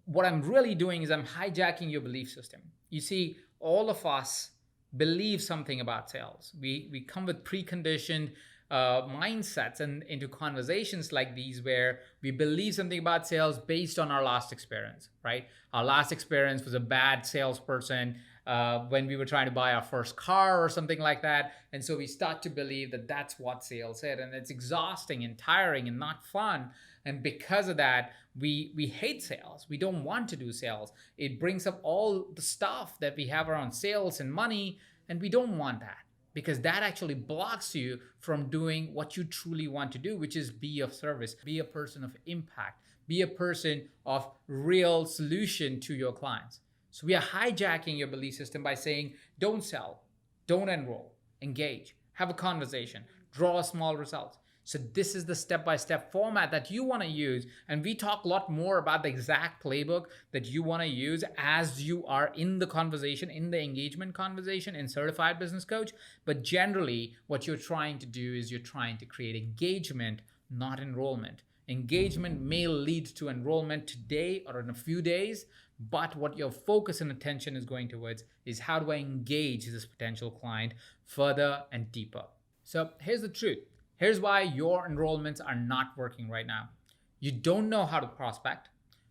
A: what I'm really doing is I'm hijacking your belief system. You see, all of us believe something about sales. We come with preconditioned mindsets and into conversations like these where we believe something about sales based on our last experience, right? Our last experience was a bad salesperson when we were trying to buy our first car or something like that. And so we start to believe that that's what sales is. And it's exhausting and tiring and not fun. And because of that, we hate sales. We don't want to do sales. It brings up all the stuff that we have around sales and money, and we don't want that because that actually blocks you from doing what you truly want to do, which is be of service, be a person of impact, be a person of real solution to your clients. So we are hijacking your belief system by saying, don't sell, don't enroll, engage, have a conversation, draw small results. So this is the step-by-step format that you want to use. And we talk a lot more about the exact playbook that you want to use as you are in the conversation, in the engagement conversation in Certified Business Coach. But generally, what you're trying to do is you're trying to create engagement, not enrollment. Engagement may lead to enrollment today or in a few days, but what your focus and attention is going towards is how do I engage this potential client further and deeper. So here's the truth. Here's why your enrollments are not working right now. You don't know how to prospect.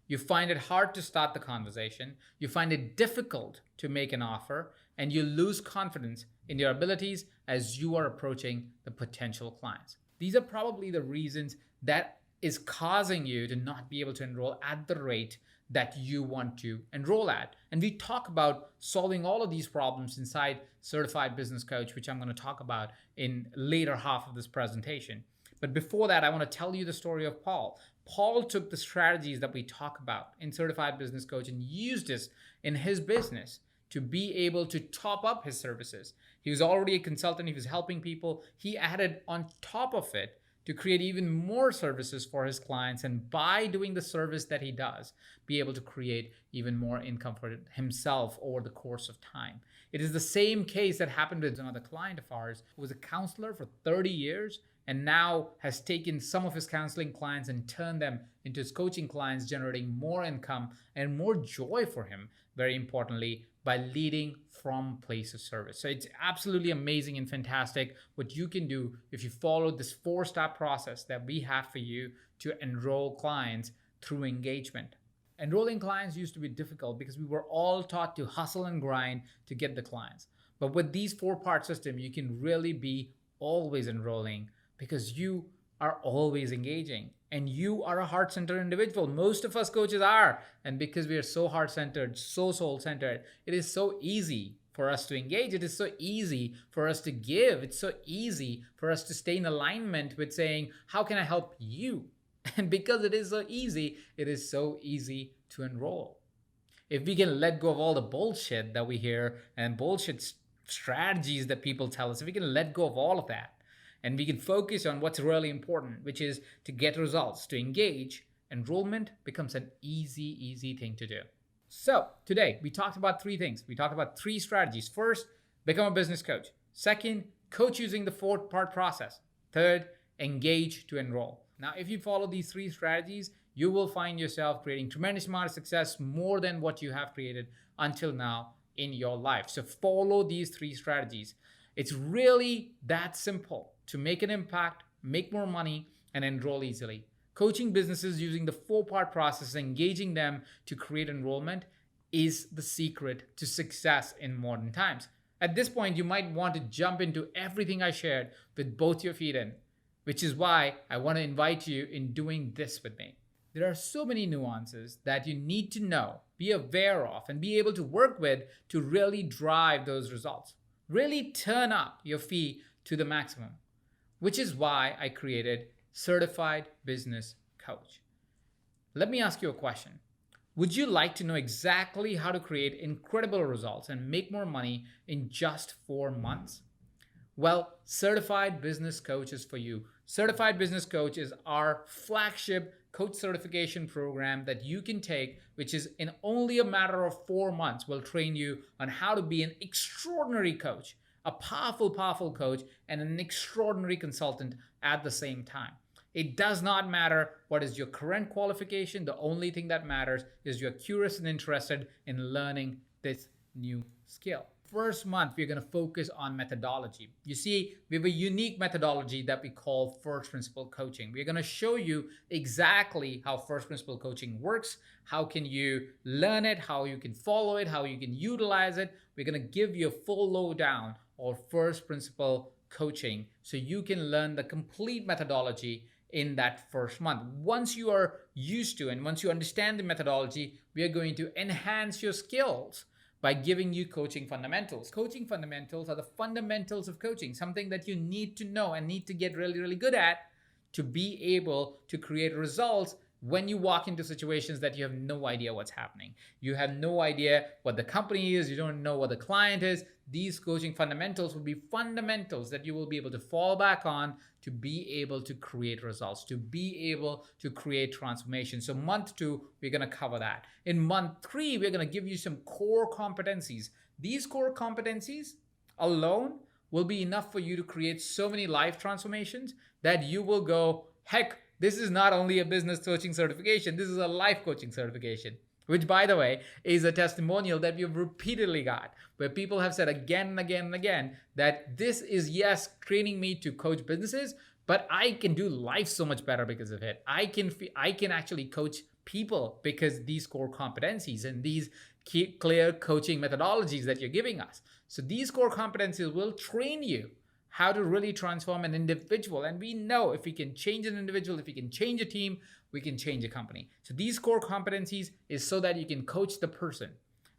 A: You find it hard to start the conversation. You find it difficult to make an offer, and you lose confidence in your abilities as you are approaching the potential clients. These are probably the reasons that is causing you to not be able to enroll at the rate that you want to enroll at. And we talk about solving all of these problems inside Certified Business Coach, which I'm going to talk about in later half of this presentation. But before that, I want to tell you the story of Paul. Paul took the strategies that we talk about in Certified Business Coach and used this in his business to be able to top up his services. He was already a consultant. He was helping people. He added on top of it to create even more services for his clients, and by doing the service that he does, be able to create even more income for himself over the course of time. It is the same case that happened with another client of ours who was a counselor for 30 years and now has taken some of his counseling clients and turned them into his coaching clients, generating more income and more joy for him, very importantly, by leading from place of service. So it's absolutely amazing and fantastic what you can do if you follow this 4-step process that we have for you to enroll clients through engagement. Enrolling clients used to be difficult because we were all taught to hustle and grind to get the clients. But with these 4-part system, you can really be always enrolling because you are always engaging and you are a heart-centered individual. Most of us coaches are. And because we are so heart-centered, so soul-centered, it is so easy for us to engage. It is so easy for us to give. It's so easy for us to stay in alignment with saying, how can I help you? And because it is so easy to enroll. If we can let go of all the bullshit that we hear and bullshit strategies that people tell us, if we can let go of all of that, and we can focus on what's really important, which is to get results, to engage, enrollment becomes an easy thing to do. So today we talked about 3 things. We talked about 3 strategies. First, become a business coach. Second, coach using the 4-part process. Third, engage to enroll. Now, if you follow these 3 strategies, you will find yourself creating tremendous amount of success, more than what you have created until now in your life. So follow these 3 strategies. It's really that simple to make an impact, make more money, and enroll easily. Coaching businesses using the 4-part process, engaging them to create enrollment, is the secret to success in modern times. At this point, you might want to jump into everything I shared with both your feet in, which is why I want to invite you in doing this with me. There are so many nuances that you need to know, be aware of, and be able to work with to really drive those results. Really turn up your fee to the maximum, which is why I created Certified Business Coach. Let me ask you a question. Would you like to know exactly how to create incredible results and make more money in just 4 months? Well, Certified Business Coach is for you. Certified Business Coach is our flagship coach certification program that you can take, which is in only a matter of 4 months will train you on how to be an extraordinary coach, a powerful, powerful coach, and an extraordinary consultant at the same time. It does not matter what is your current qualification. The only thing that matters is you're curious and interested in learning this new skill. First month, we're going to focus on methodology. You see, we have a unique methodology that we call first principle coaching. We're going to show you exactly how first principle coaching works, how can you learn it, how you can follow it, how you can utilize it. We're going to give you a full lowdown of first principle coaching so you can learn the complete methodology in that first month. Once you are used to and once you understand the methodology, we are going to enhance your skills by giving you coaching fundamentals. Coaching fundamentals are the fundamentals of coaching, something that you need to know and need to get really, really good at to be able to create results when you walk into situations that you have no idea what's happening. You have no idea what the company is, you don't know what the client is. These coaching fundamentals will be fundamentals that you will be able to fall back on to be able to create results, to be able to create transformation. So month 2, we're going to cover that. In month 3, we're going to give you some core competencies. These core competencies alone will be enough for you to create so many life transformations that you will go, heck, this is not only a business coaching certification, this is a life coaching certification, which, by the way, is a testimonial that we've repeatedly got, where people have said again and again and again that this is, yes, training me to coach businesses, but I can do life so much better because of it. I can actually coach people because these core competencies and these clear coaching methodologies that you're giving us. So these core competencies will train you how to really transform an individual. And we know if we can change an individual, if we can change a team, we can change a company. So these core competencies is so that you can coach the person.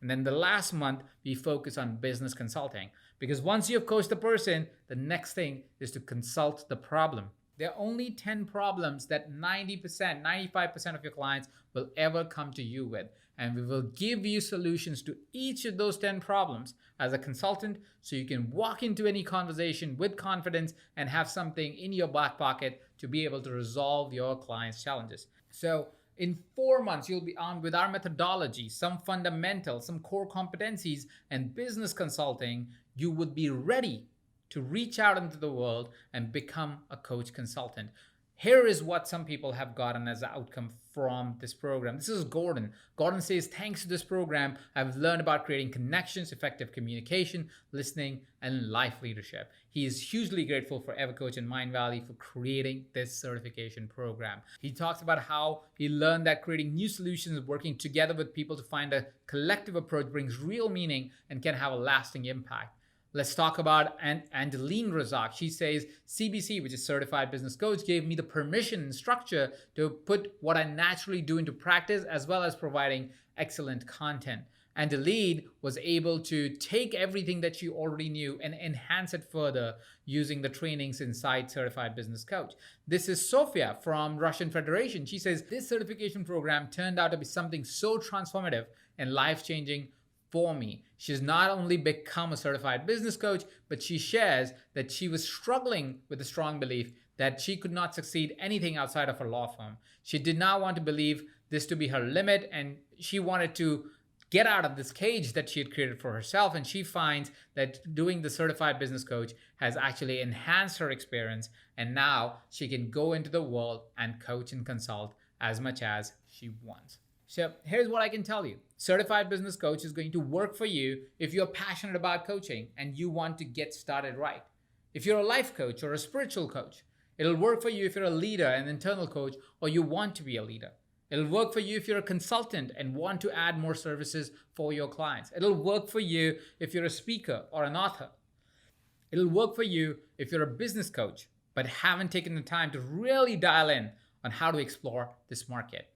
A: And then the last month, we focus on business consulting. Because once you've coached the person, the next thing is to consult the problem. There are only 10 problems that 90%, 95% of your clients will ever come to you with. And we will give you solutions to each of those 10 problems as a consultant so you can walk into any conversation with confidence and have something in your back pocket to be able to resolve your client's challenges. So in 4 months, you'll be armed with our methodology, some fundamentals, some core competencies, and business consulting. You would be ready to reach out into the world and become a coach consultant. Here is what some people have gotten as an outcome from this program. This is Gordon. Gordon says, thanks to this program, I've learned about creating connections, effective communication, listening, and life leadership. He is hugely grateful for EverCoach and Mindvalley for creating this certification program. He talks about how he learned that creating new solutions, working together with people to find a collective approach brings real meaning and can have a lasting impact. Let's talk about Angeline Razak. She says, CBC, which is Certified Business Coach, gave me the permission and structure to put what I naturally do into practice, as well as providing excellent content. Angeline was able to take everything that she already knew and enhance it further using the trainings inside Certified Business Coach. This is Sofia from Russian Federation. She says, this certification program turned out to be something so transformative and life-changing for me. She's not only become a certified business coach, but she shares that she was struggling with a strong belief that she could not succeed anything outside of her law firm. She did not want to believe this to be her limit, and she wanted to get out of this cage that she had created for herself. And she finds that doing the certified business coach has actually enhanced her experience, and now she can go into the world and coach and consult as much as she wants. So here's what I can tell you. Certified Business Coach is going to work for you if you're passionate about coaching and you want to get started right. If you're a life coach or a spiritual coach, it'll work for you if you're a leader, an internal coach, or you want to be a leader. It'll work for you if you're a consultant and want to add more services for your clients. It'll work for you if you're a speaker or an author. It'll work for you if you're a business coach, but haven't taken the time to really dial in on how to explore this market.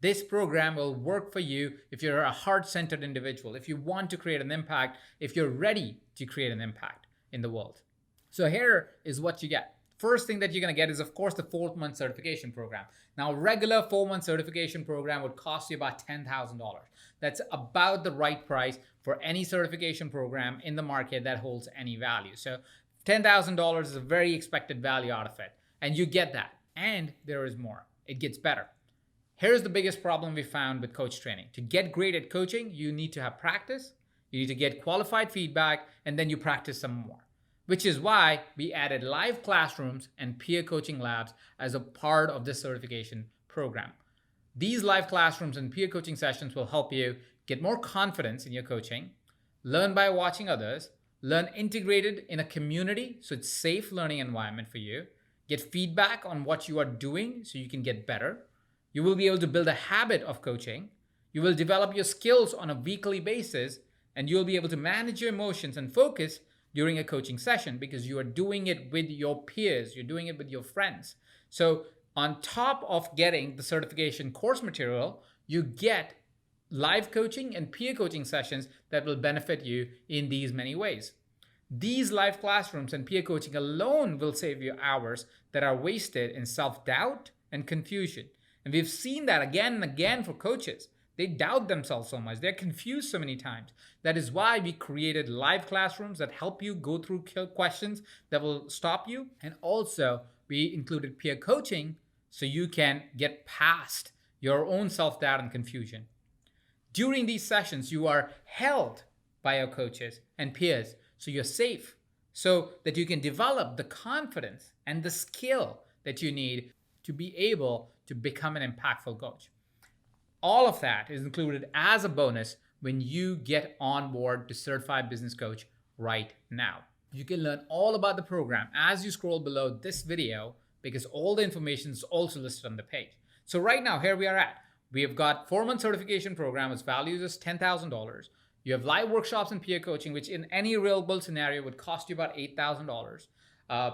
A: This program will work for you if you're a heart-centered individual, if you want to create an impact, if you're ready to create an impact in the world. So here is what you get. First thing that you're going to get is, of course, the 4-month certification program. Now, regular 4-month certification program would cost you about $10,000. That's about the right price for any certification program in the market that holds any value. So $10,000 is a very expected value out of it. And you get that. And there is more. It gets better. Here's the biggest problem we found with coach training. To get great at coaching, you need to have practice, you need to get qualified feedback, and then you practice some more. Which is why we added live classrooms and peer coaching labs as a part of this certification program. These live classrooms and peer coaching sessions will help you get more confidence in your coaching, learn by watching others, learn integrated in a community so it's a safe learning environment for you, get feedback on what you are doing so you can get better. You will be able to build a habit of coaching. You will develop your skills on a weekly basis, and you'll be able to manage your emotions and focus during a coaching session because you are doing it with your peers, you're doing it with your friends. So on top of getting the certification course material, you get live coaching and peer coaching sessions that will benefit you in these many ways. These live classrooms and peer coaching alone will save you hours that are wasted in self-doubt and confusion. And we've seen that again and again for coaches. They doubt themselves so much. They're confused so many times. That is why we created live classrooms that help you go through questions that will stop you. And also, we included peer coaching so you can get past your own self-doubt and confusion. During these sessions, you are held by your coaches and peers, so you're safe, so that you can develop the confidence and the skill that you need to be able to become an impactful coach. All of that is included as a bonus when you get on board to Certified Business Coach right now. You can learn all about the program as you scroll below this video because all the information is also listed on the page. So right now, here we are at. We have got 4-month certification program which values is $10,000. You have live workshops and peer coaching, which in any real world scenario would cost you about $8,000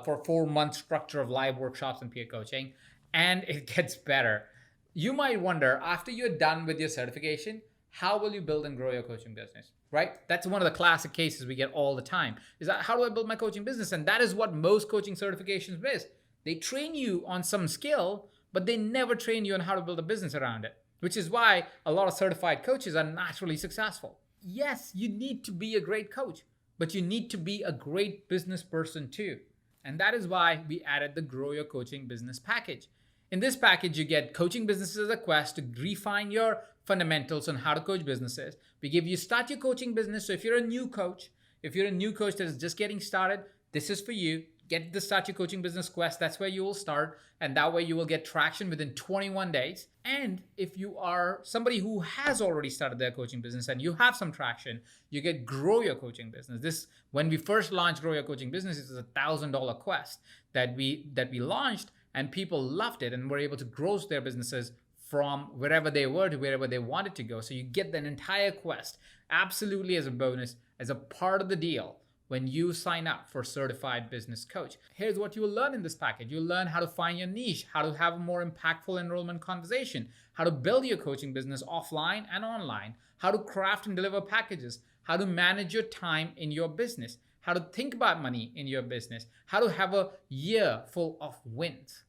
A: for a 4-month structure of live workshops and peer coaching. And it gets better. You might wonder, after you're done with your certification, how will you build and grow your coaching business, right? That's one of the classic cases we get all the time. Is that how do I build my coaching business? And that is what most coaching certifications miss. They train you on some skill, but they never train you on how to build a business around it, which is why a lot of certified coaches are naturally successful. Yes, you need to be a great coach, but you need to be a great business person too. And that is why we added the Grow Your Coaching Business package. In this package, you get coaching businesses as a quest to refine your fundamentals on how to coach businesses. We give you start your coaching business. So if you're a new coach that is just getting started, this is for you. Get the Start Your Coaching Business quest. That's where you will start. And that way you will get traction within 21 days. And if you are somebody who has already started their coaching business and you have some traction, you get Grow Your Coaching Business. This, when we first launched Grow Your Coaching Business, it was a $1,000 quest that we launched, and people loved it and were able to grow their businesses from wherever they were to wherever they wanted to go. So you get that entire quest absolutely as a bonus, as a part of the deal when you sign up for Certified Business Coach. Here's what you will learn in this package. You'll learn how to find your niche, how to have a more impactful enrollment conversation, how to build your coaching business offline and online, how to craft and deliver packages, how to manage your time in your business, how to think about money in your business, how to have a year full of wins.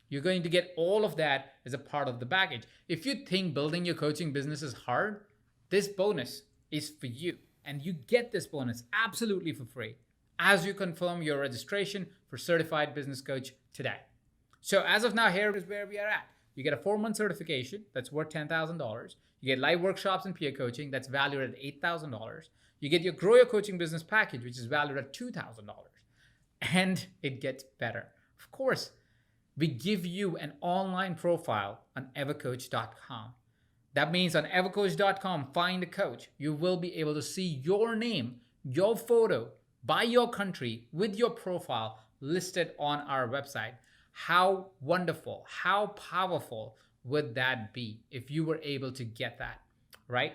A: You're going to get all of that as a part of the package. If you think building your coaching business is hard, this bonus is for you. And you get this bonus absolutely for free as you confirm your registration for Certified Business Coach today. So as of now, here is where we are at. You get a 4-month certification that's worth $10,000. You get live workshops and peer coaching that's valued at $8,000. You get your Grow Your Coaching Business package, which is valued at $2,000. And it gets better. Of course, we give you an online profile on evercoach.com. That means on evercoach.com, find a coach. You will be able to see your name, your photo, by your country, with your profile listed on our website. How wonderful, how powerful would that be if you were able to get that, right?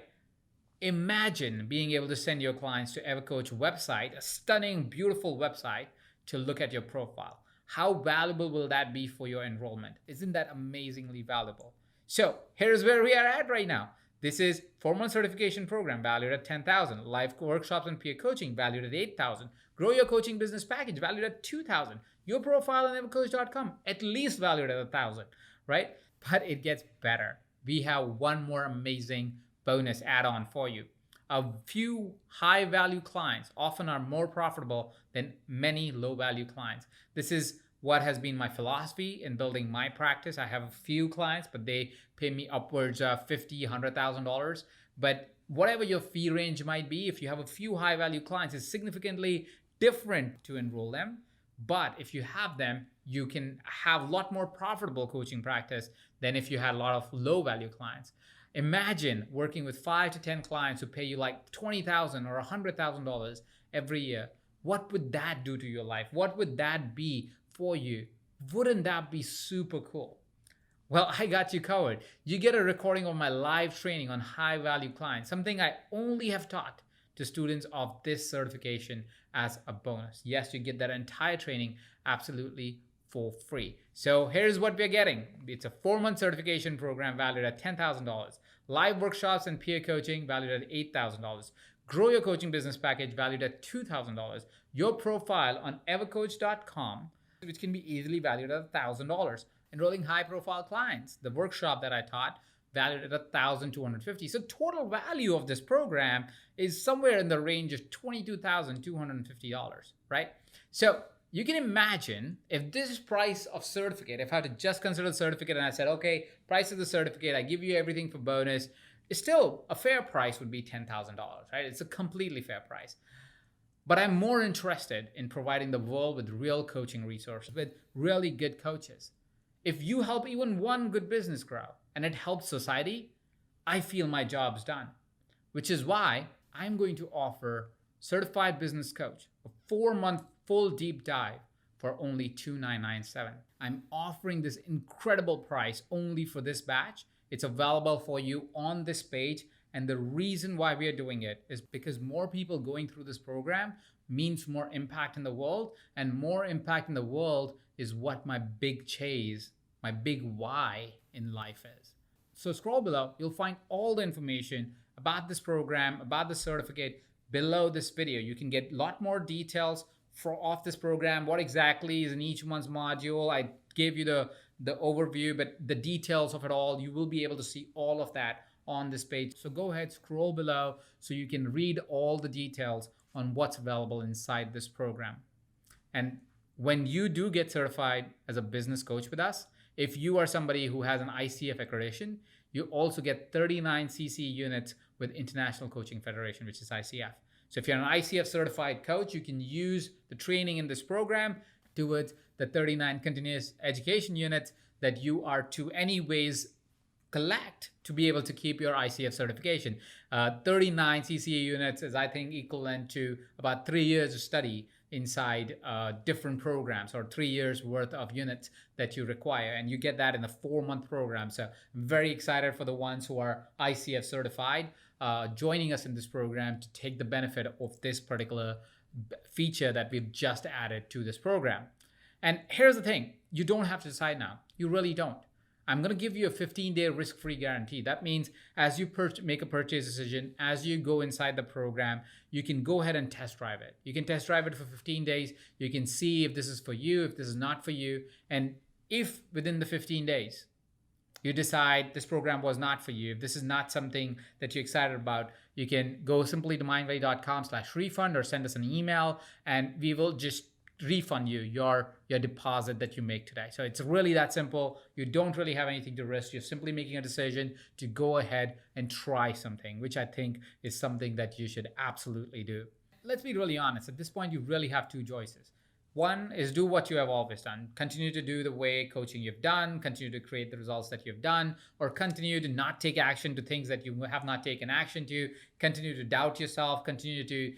A: Imagine being able to send your clients to EverCoach website, a stunning, beautiful website, to look at your profile. How valuable will that be for your enrollment? Isn't that amazingly valuable? So here's where we are at right now. This is 4-month certification program valued at $10,000. Live workshops and peer coaching valued at $8,000. Grow your coaching business package valued at $2,000. Your profile on evercoach.com at least valued at $1,000, right? But it gets better. We have one more amazing bonus add-on for you. A few high-value clients often are more profitable than many low-value clients. This is what has been my philosophy in building my practice. I have a few clients, but they pay me upwards of $50,000, $100,000. But whatever your fee range might be, if you have a few high-value clients, it's significantly different to enroll them. But if you have them, you can have a lot more profitable coaching practice than if you had a lot of low-value clients. Imagine working with 5 to 10 clients who pay you like $20,000 or $100,000 every year. What would that do to your life? What would that be for you? Wouldn't that be super cool? Well, I got you covered. You get a recording of my live training on high-value clients, something I only have taught to students of this certification as a bonus. Yes, you get that entire training absolutely for free. So here's what we're getting. It's a 4-month certification program valued at $10,000. Live workshops and peer coaching valued at $8,000. Grow your coaching business package valued at $2,000. Your profile on evercoach.com, which can be easily valued at $1,000. Enrolling high-profile clients. The workshop that I taught valued at $1,250. So total value of this program is somewhere in the range of $22,250, right? So you can imagine if this price of certificate, if I had to just consider the certificate and I said, okay, price of the certificate, I give you everything for bonus, it's still a fair price would be $10,000, right? It's a completely fair price. But I'm more interested in providing the world with real coaching resources, with really good coaches. If you help even one good business grow and it helps society, I feel my job's done. Which is why I'm going to offer Certified Business Coach, a 4-month full deep dive for only $2,997. I'm offering this incredible price only for this batch. It's available for you on this page. And the reason why we are doing it is because more people going through this program means more impact in the world, and more impact in the world is what my big chase, my big why in life is. So scroll below, you'll find all the information about this program, about the certificate below this video. You can get a lot more details off this program, what exactly is in each month's module. I gave you the overview, but the details of it all, you will be able to see all of that on this page. So go ahead, scroll below so you can read all the details on what's available inside this program. And when you do get certified as a business coach with us, if you are somebody who has an ICF accreditation, you also get 39 CC units with International Coaching Federation, which is ICF. So if you're an ICF certified coach, you can use the training in this program towards the 39 continuous education units that you are to anyways collect to be able to keep your ICF certification. 39 CCA units is, I think, equivalent to about 3 years of study inside different programs, or 3 years worth of units that you require. And you get that in a 4-month program. So I'm very excited for the ones who are ICF certified joining us in this program to take the benefit of this particular feature that we've just added to this program. And here's the thing, you don't have to decide now. You really don't. I'm going to give you a 15-day risk-free guarantee. That means as you make a purchase decision, as you go inside the program, you can go ahead and test drive it. You can test drive it for 15 days. You can see if this is for you, if this is not for you. And if within the 15 days, you decide this program was not for you, if this is not something that you're excited about, you can go simply to mindvalley.com/refund or send us an email, and we will just refund you your deposit that you make today. So it's really that simple. You don't really have anything to risk. You're simply making a decision to go ahead and try something, which I think is something that you should absolutely do. Let's be really honest. At this point, you really have two choices. One is do what you have always done. Continue to do the way coaching you've done, continue to create the results that you've done, or continue to not take action to things that you have not taken action to, continue to doubt yourself, continue to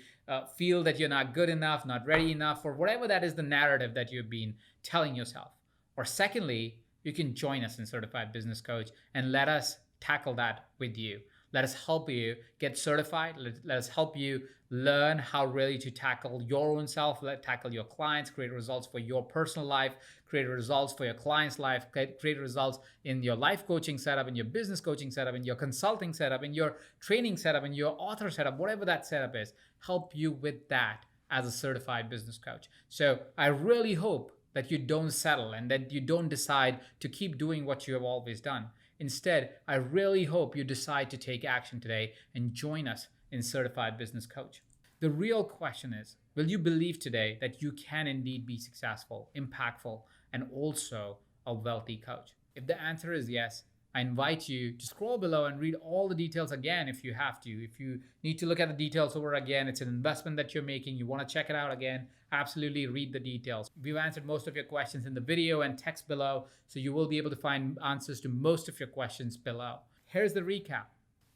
A: feel that you're not good enough, not ready enough, or whatever that is the narrative that you've been telling yourself. Or secondly, you can join us in Certified Business Coach and let us tackle that with you. Let us help you get certified. Let us help you learn how really to tackle your own self, tackle your clients, create results for your personal life, create results for your client's life, create results in your life coaching setup, in your business coaching setup, in your consulting setup, in your training setup, in your author setup, whatever that setup is, help you with that as a certified business coach. So I really hope that you don't settle and that you don't decide to keep doing what you have always done. Instead, I really hope you decide to take action today and join us in Certified Business Coach. The real question is, will you believe today that you can indeed be successful, impactful, and also a wealthy coach? If the answer is yes, I invite you to scroll below and read all the details again if you have to. If you need to look at the details over again, it's an investment that you're making, you want to check it out again, absolutely read the details. We've answered most of your questions in the video and text below, so you will be able to find answers to most of your questions below. Here's the recap.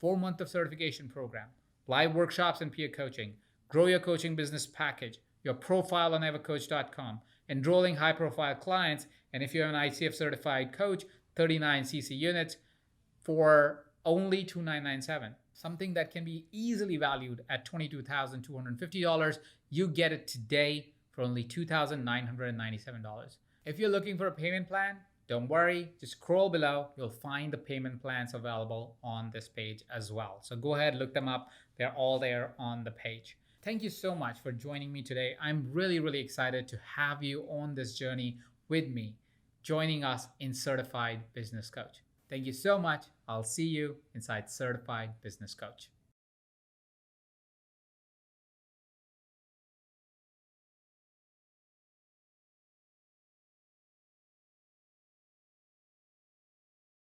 A: 4-month of certification program, live workshops and peer coaching, grow your coaching business package, your profile on evercoach.com, enrolling high-profile clients, and if you're an ICF certified coach, 39 CC units for only $2,997. Something that can be easily valued at $22,250. You get it today for only $2,997. If you're looking for a payment plan, don't worry, just scroll below. You'll find the payment plans available on this page as well. So go ahead, look them up. They're all there on the page. Thank you so much for joining me today. I'm really, really excited to have you on this journey with me, joining us in Certified Business Coach. Thank you so much. I'll see you inside Certified Business Coach.